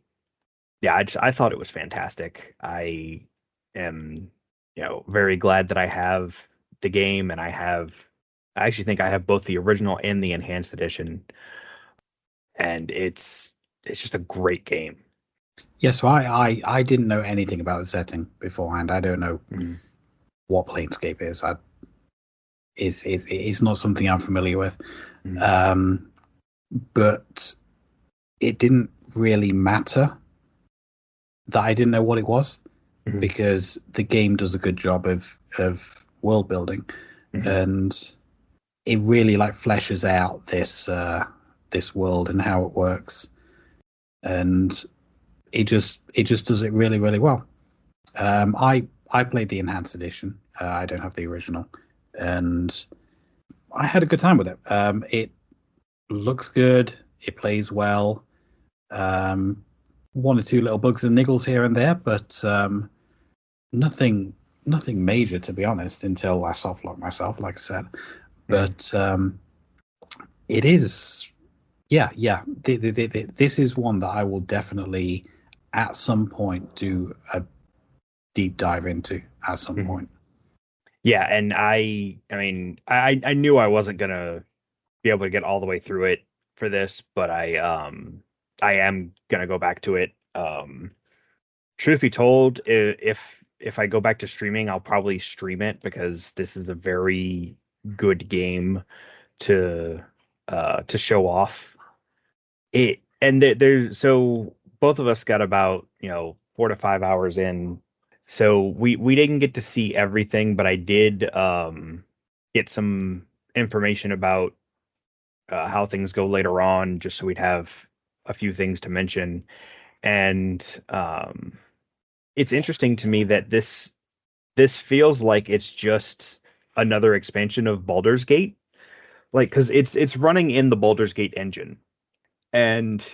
Yeah, I thought it was fantastic. I am, very glad that I have the game, and I actually think I have both the original and the enhanced edition, and it's just a great game. Yeah, so I didn't know anything about the setting beforehand. I don't know Mhm. what Planescape is. It's not something I'm familiar with. Mhm. Um, but it didn't really matter that I didn't know what it was, Mhm. because the game does a good job of world building, Mhm. and it really like fleshes out this world and how it works, and it just does it really really well. I played the enhanced edition. I don't have the original, and I had a good time with it. It looks good. It plays well. Um, one or two little bugs and niggles here and there, but nothing nothing major, to be honest, until I soft lock myself, like I said. Mhm. But it is. Yeah, yeah. This is one that I will definitely, at some point, do a deep dive into at some Mhm. point. Yeah, and I mean, I knew I wasn't gonna be able to get all the way through it for this, but I am gonna go back to it. Truth be told, if I go back to streaming, I'll probably stream it because this is a very good game to show off it. And there's so both of us got about 4 to 5 hours in, so we didn't get to see everything, but I did get some information about how things go later on, just so we'd have a few things to mention. And it's interesting to me that this feels like it's just another expansion of Baldur's Gate, like because it's running in the Baldur's Gate engine, and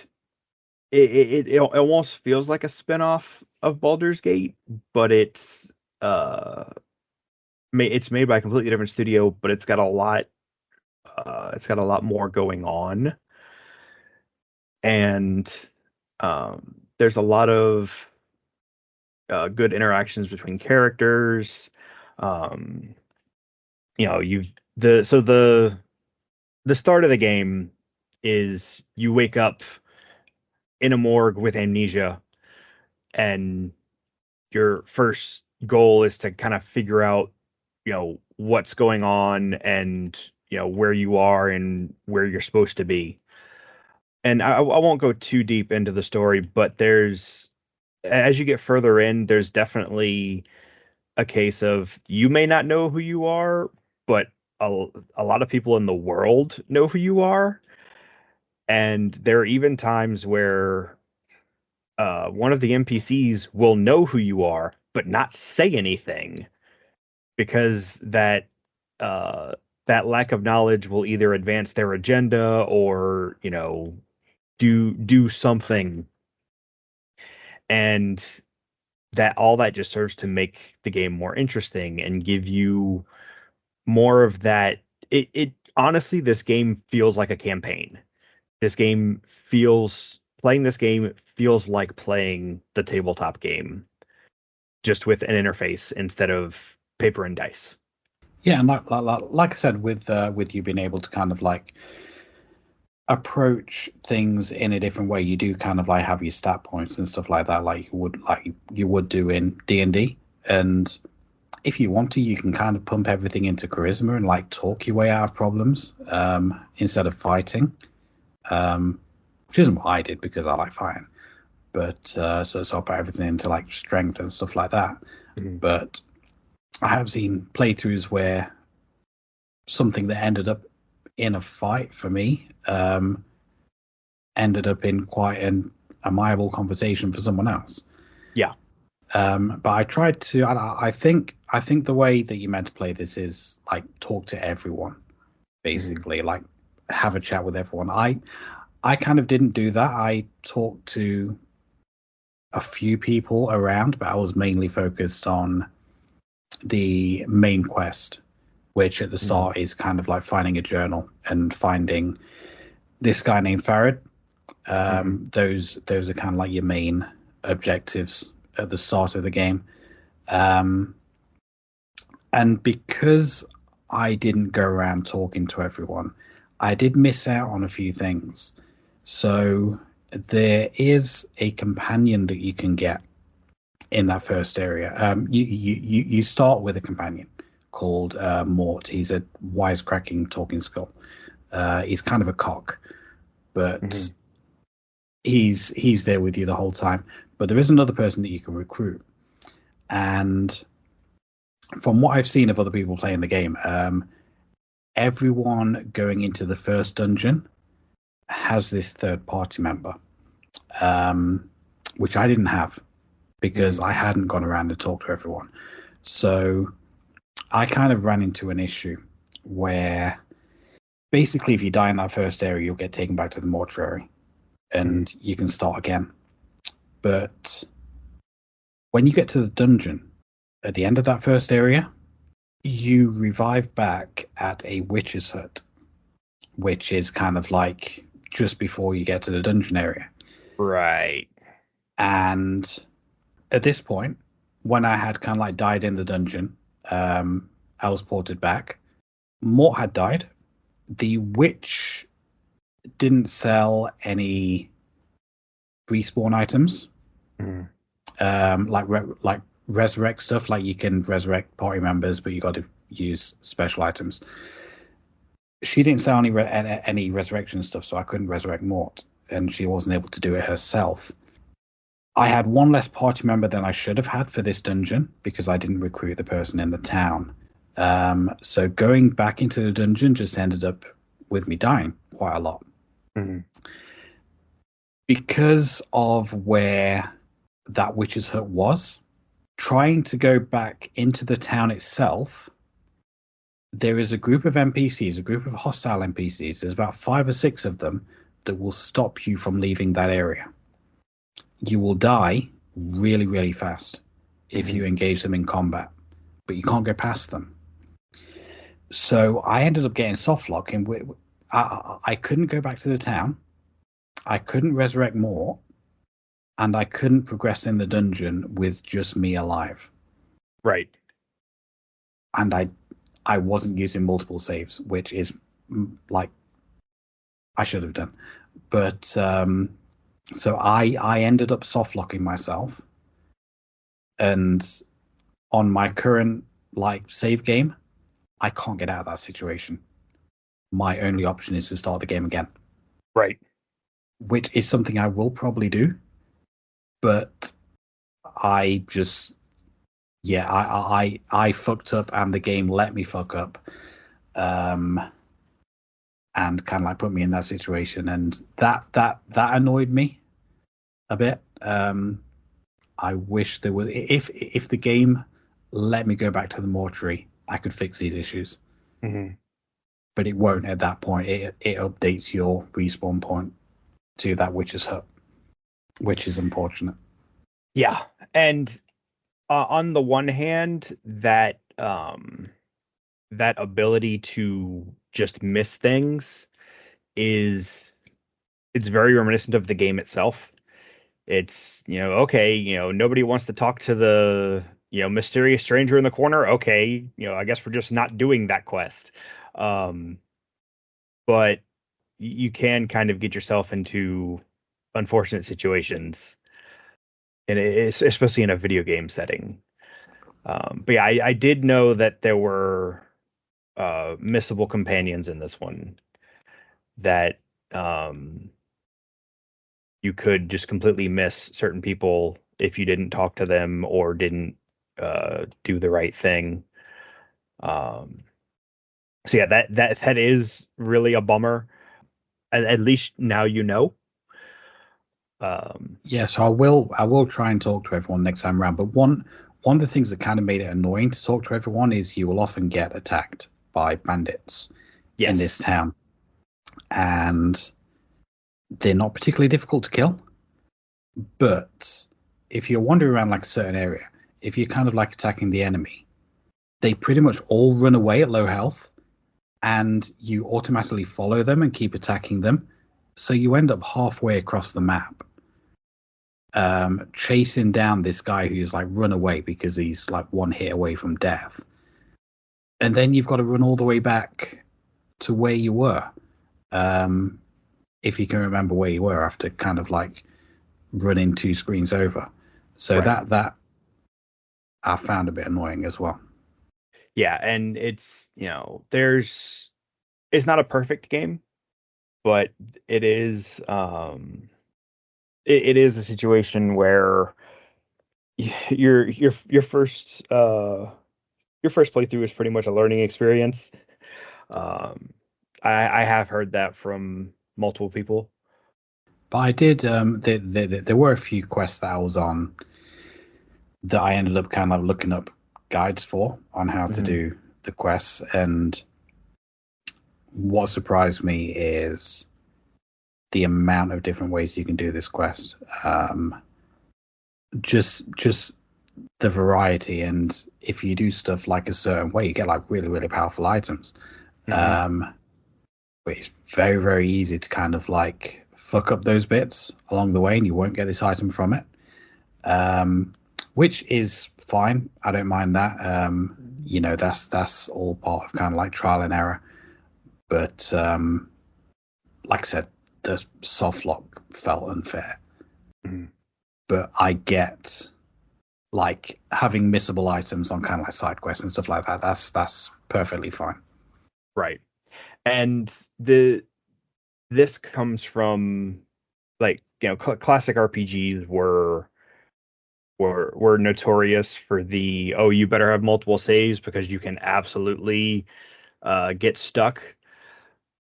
it almost feels like a spinoff of Baldur's Gate, but uh it's made by a completely different studio, but it's got a lot more going on, and there's a lot of good interactions between characters. Um, you've the start of the game is you wake up in a morgue with amnesia, and your first goal is to kind of figure out, what's going on, and where you are and where you're supposed to be. And I won't go too deep into the story, but as you get further in, there's definitely a case of you may not know who you are, but a lot of people in the world know who you are. And there are even times where one of the NPCs will know who you are, but not say anything, because uh, that lack of knowledge will either advance their agenda or do something, and that just serves to make the game more interesting and give you more of that. It honestly, this game feels like a campaign. This game playing this game feels like playing the tabletop game, just with an interface instead of paper and dice. Yeah, and like I said, with you being able to kind of like approach things in a different way, you do kind of like have your stat points and stuff like that, like you would do in D&D. And if you want to, you can kind of pump everything into charisma and like talk your way out of problems, instead of fighting. Which isn't what I did because I like fighting. But so I put everything into like strength and stuff like that. Mhm. But I have seen playthroughs where something that ended up in a fight for me, ended up in quite an amiable conversation for someone else. Yeah. But I tried to. I think the way that you meant to play this is like talk to everyone, Mhm. basically, like have a chat with everyone. I kind of didn't do that. I talked to a few people around, but I was mainly focused on the main quest, which at the Mhm. start is kind of like finding a journal and finding this guy named Farid. Mhm. Those are kind of like your main objectives at the start of the game. Um, and because I didn't go around talking to everyone, I did miss out on a few things. So there is a companion that you can get in that first area. You start with a companion called Mort. He's a wisecracking talking skull. He's kind of a cock, but Mhm. he's there with you the whole time. But there is another person that you can recruit, and from what I've seen of other people playing the game, everyone going into the first dungeon has this third party member, um, which I didn't have because Mhm. I hadn't gone around and talked to everyone. So I kind of ran into an issue where basically, if you die in that first area, you'll get taken back to the mortuary Mhm. and you can start again. But when you get to the dungeon at the end of that first area, you revive back at a witch's hut, which is kind of like just before you get to the dungeon area. Right. And at this point, when I had kind of like died in the dungeon, I was ported back. Mort had died. The witch didn't sell any respawn items, Mm-hmm. like resurrect stuff. Like you can resurrect party members, but you got to use special items. She didn't sell any resurrection stuff, so I couldn't resurrect Mort, and she wasn't able to do it herself. I had one less party member than I should have had for this dungeon because I didn't recruit the person in the town. So going back into the dungeon just ended up with me dying quite a lot. Mm-hmm. Because of where that witch's hut was, trying to go back into the town itself, there is a group of NPCs, a group of hostile NPCs. There's about 5 or 6 of them that will stop you from leaving that area. You will die really, really fast if you engage them in combat, but you can't go past them. So I ended up getting softlock, and I couldn't go back to the town. I couldn't resurrect more, and I couldn't progress in the dungeon with just me alive. Right. And I wasn't using multiple saves, which is like I should have done. But so I ended up softlocking myself, and on my current like save game, I can't get out of that situation. My only option is to start the game again. Right. Which is something I will probably do, but I just I fucked up and the game let me fuck up. And kind of like put me in that situation, and that annoyed me a bit. I wish there was if the game let me go back to the mortuary, I could fix these issues. Mm-hmm. But it won't at that point. It updates your respawn point to that witch's hut, which is unfortunate. Yeah, and on the one hand, that that ability to just miss things is it's very reminiscent of the game itself. It's, okay, nobody wants to talk to the, mysterious stranger in the corner. Okay, I guess we're just not doing that quest. Um, but you can kind of get yourself into unfortunate situations, and it's especially in a video game setting. But yeah, I did know that there were missable companions in this one that um, you could just completely miss certain people if you didn't talk to them or didn't do the right thing. Um, so yeah, that is really a bummer. At least now you know. Yeah, so I will try and talk to everyone next time around. But one of the things that kind of made it annoying to talk to everyone is you will often get attacked by bandits in this Yes. town, and they're not particularly difficult to kill. But if you're wandering around like a certain area, if you're kind of like attacking the enemy, they pretty much all run away at low health, and you automatically follow them and keep attacking them. So you end up halfway across the map, chasing down this guy who's like run away because he's like one hit away from death. And then you've got to run all the way back to where you were. If you can remember where you were after kind of like running 2 screens over. So Right. that I found a bit annoying as well. Yeah, and it's, it's not a perfect game, but it is it is a situation where your your first playthrough is pretty much a learning experience. Um, I have heard that from multiple people. But I did. There were a few quests that I was on that I ended up kind of looking up guides for on how to Hmm. do the quests. And what surprised me is the amount of different ways you can do this quest. Just the variety, and if you do stuff like a certain way, you get like really really powerful items. Hmm. Um, but it's very, very easy to kind of like fuck up those bits along the way, and you won't get this item from it. Um, which is fine. I don't mind that. That's all part of kind of like trial and error. But like I said, the soft lock felt unfair. Mhm. But I get like having missable items on kind of like side quests and stuff like that. That's perfectly fine. Right. And this comes from like classic RPGs were notorious for the, oh, you better have multiple saves because you can absolutely get stuck.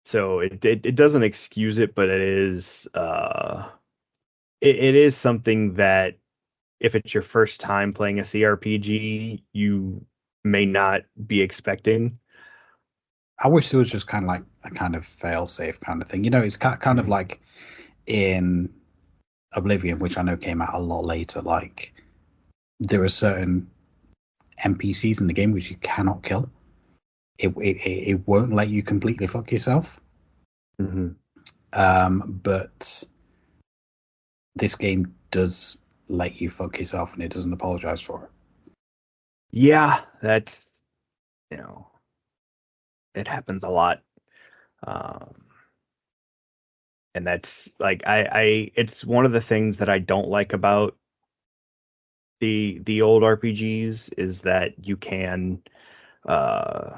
So it doesn't excuse it, but it is something that if it's your first time playing a CRPG, you may not be expecting. I wish there was just kind of like a kind of fail safe kind of thing. It's kind of Mhm. like in Oblivion, which I know came out a lot later. Like there are certain NPCs in the game which you cannot kill. It won't let you completely fuck yourself. Mhm. But this game does let you fuck yourself, and it doesn't apologize for it. Yeah, that's you know it happens a lot. Um, and that's like it's one of the things that I don't like about the old RPGs is that you can uh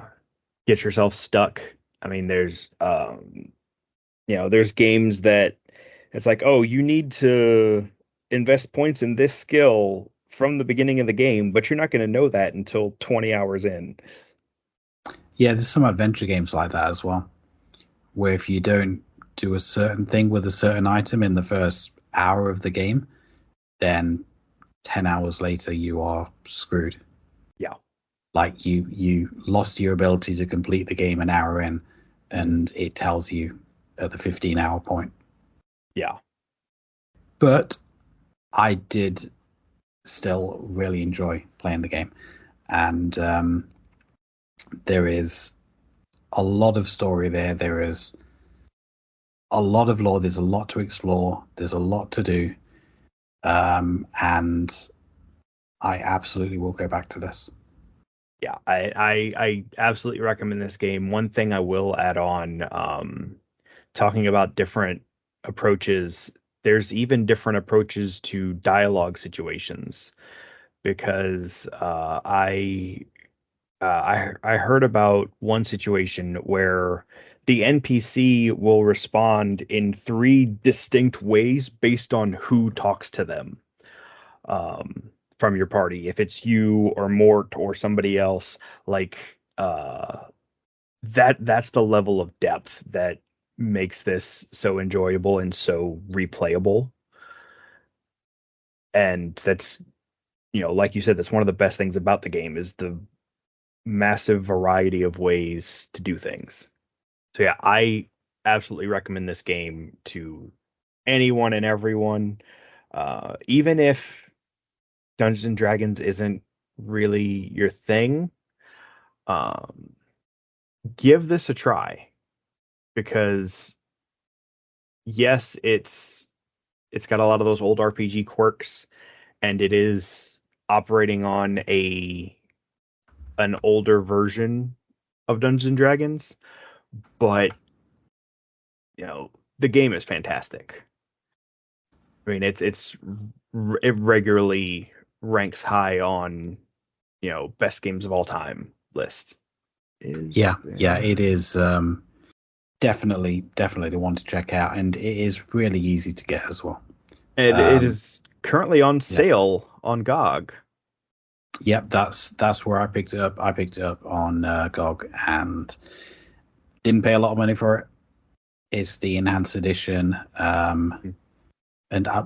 get yourself stuck. I mean, there's games that it's like, oh, you need to invest points in this skill from the beginning of the game, but you're not going to know that until 20 hours in. Yeah, there's some adventure games like that as well, where if you don't do a certain thing with a certain item in the first hour of the game, then 10 hours later you are screwed. Yeah. Like you lost your ability to complete the game an hour in, Mhm. and it tells you at the 15-hour point. Yeah. But I did still really enjoy playing the game, and there is a lot of story there. There is a lot of lore. There's a lot to explore. There's a lot to do, and I absolutely will go back to this. Yeah, I absolutely recommend this game. One thing I will add on, talking about different approaches, there's even different approaches to dialogue situations because I heard about one situation where the NPC will respond in three distinct ways based on who talks to them from your party. If it's you or Mort or somebody else, like that's the level of depth that makes this so enjoyable and so replayable. And that's, like you said, that's one of the best things about the game is the massive variety of ways to do things. So yeah, I absolutely recommend this game to anyone and everyone. Even if Dungeons and Dragons isn't really your thing, um, give this a try because yes, it's got a lot of those old RPG quirks, and it is operating on a an older version of Dungeons and Dragons, but the game is fantastic. I mean, it regularly ranks high on best games of all time list. Is Yeah, it there? is definitely the one to check out, and it is really easy to get as well. And it Um, is currently on yep, sale on GOG. yep, that's where I picked it up. I picked it up on GOG and didn't pay a lot of money for it. It's the enhanced edition, and I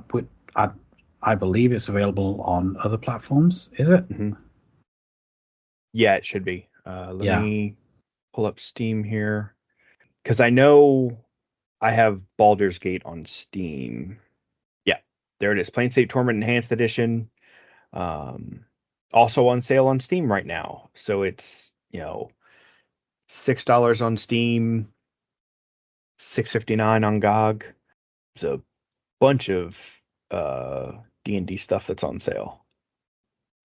I believe it's available on other platforms. Is it? Mm-hmm. Yeah, it should be. Let Yeah, me pull up Steam here because I know I have Baldur's Gate on Steam. Yeah, there it is. Plain State Torment Enhanced Edition. Um, Also on sale on Steam right now. So it's $6 on Steam, $6.59 on GOG. There's a bunch of D&D stuff that's on sale.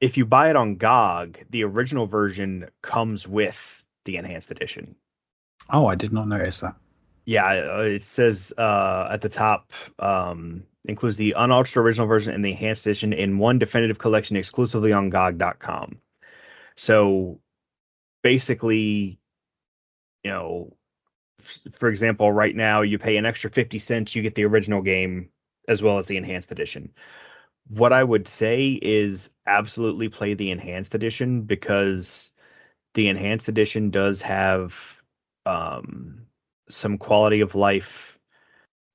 If you buy it on GOG, the original version comes with the enhanced edition. Oh, I did not notice that. Yeah, it says at the top, includes the unaltered original version and the enhanced edition in one definitive collection exclusively on GOG.com. So basically, you know, for example, right now you pay an extra 50 cents, you get the original game as well as the enhanced edition. What I would say is absolutely play the enhanced edition because the enhanced edition does have um, some quality of life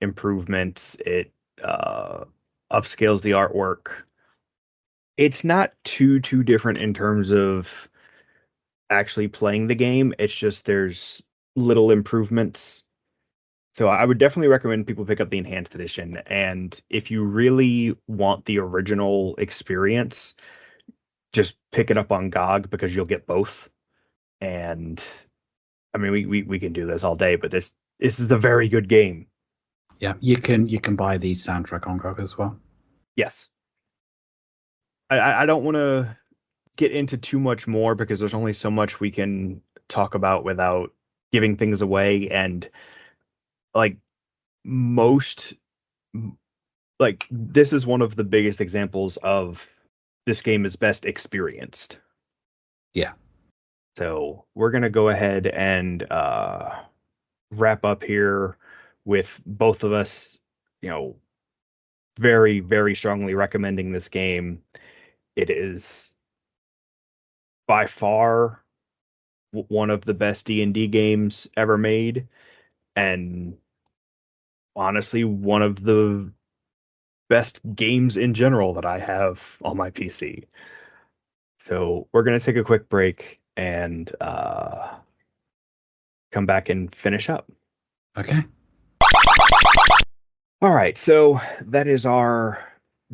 improvements. It uh, upscales the artwork. It's not too different in terms of actually playing the game. It's just there's little improvements. So I would definitely recommend people pick up the enhanced edition. And if you really want the original experience, just pick it up on GOG because you'll get both. And I mean, we can do this all day, but this is a very good game. Yeah, you can buy the soundtrack on GOG as well. Yes, I don't want to get into too much more because there's only so much we can talk about without giving things away. And like most, like this is one of the biggest examples of this game is best experienced. Yeah. So we're gonna go ahead and wrap up here with both of us, you know, very strongly recommending this game. It is by far one of the best D&D games ever made, and honestly, one of the best games in general that I have on my PC. So we're gonna take a quick break and come back and finish up. Okay. All right, so that is our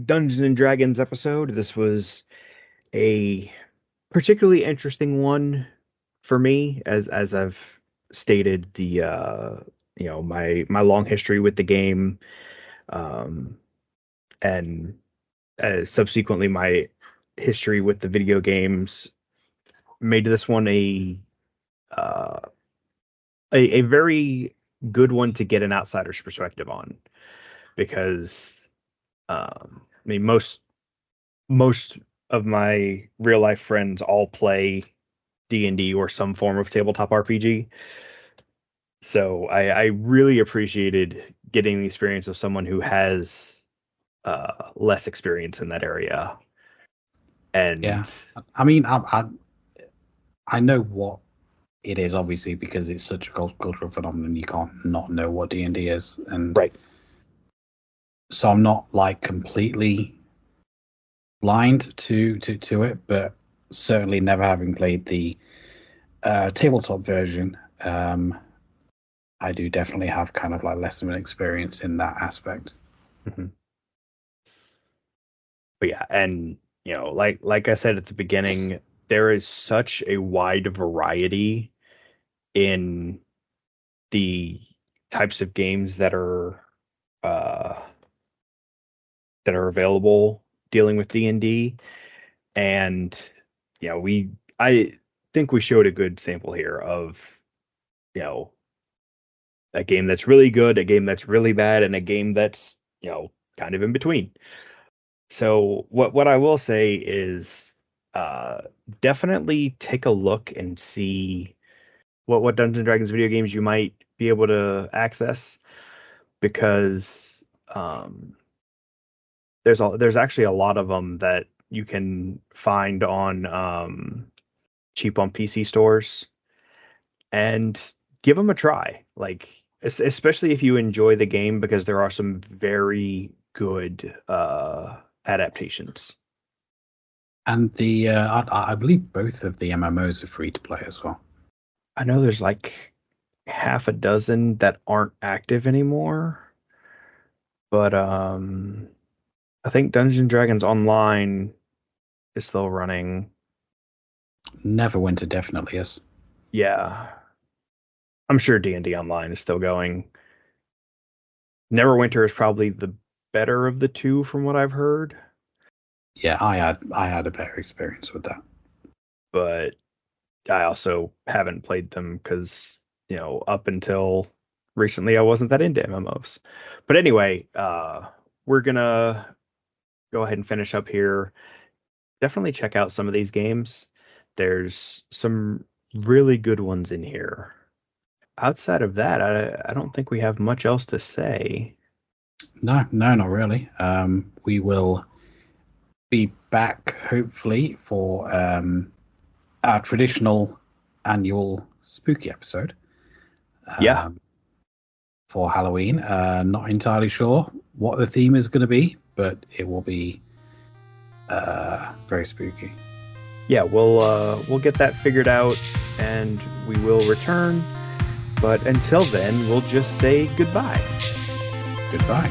Dungeons and Dragons episode. This was a particularly interesting one for me, as I've stated the my long history with the game, um, and subsequently my history with the video games made this one uh, a very good one to get an outsider's perspective on because I mean most of my real life friends all play D&D or some form of tabletop RPG. So I really appreciated getting the experience of someone who has less experience in that area. Yeah. And I mean, I know what it is, obviously, because it's such a cultural phenomenon. You can't not know what D&D is, and right. so I'm not like completely blind to it, but certainly never having played the tabletop version, I do definitely have kind of like less of an experience in that aspect. Mhm. But yeah, and like I said at the beginning, there is such a wide variety in the types of games uh that are available dealing with D&D. And I think we showed a good sample here of you know a game that's really good, a game that's really bad, and a game that's kind of in between. So what I will say is uh definitely take a look and see what Dungeons and Dragons video games you might be able to access because there's actually a lot of them that you can find on cheap on PC stores and give them a try. Like especially if you enjoy the game because there are some very good adaptations. And the I believe both of the MMOs are free to play as well. I know there's like half a dozen that aren't active anymore, but I think Dungeons and Dragons Online is still running. Neverwinter definitely is. Yeah. I'm sure D&D Online is still going. Neverwinter is probably the better of the two from what I've heard, Yeah, I had a better experience with that. but I also haven't played them because, up until recently I wasn't that into MMOs. But anyway, we're gonna go ahead and finish up here. Definitely check out some of these games. There's some really good ones in here. Outside of that, I don't think we have much else to say. No, not really. We will be back hopefully for our traditional annual spooky episode. Yeah, For Halloween. Not entirely sure what the theme is going to be, but it will be very spooky. yeah, we'll get that figured out and we will return. But until then, we'll just say goodbye. Goodbye.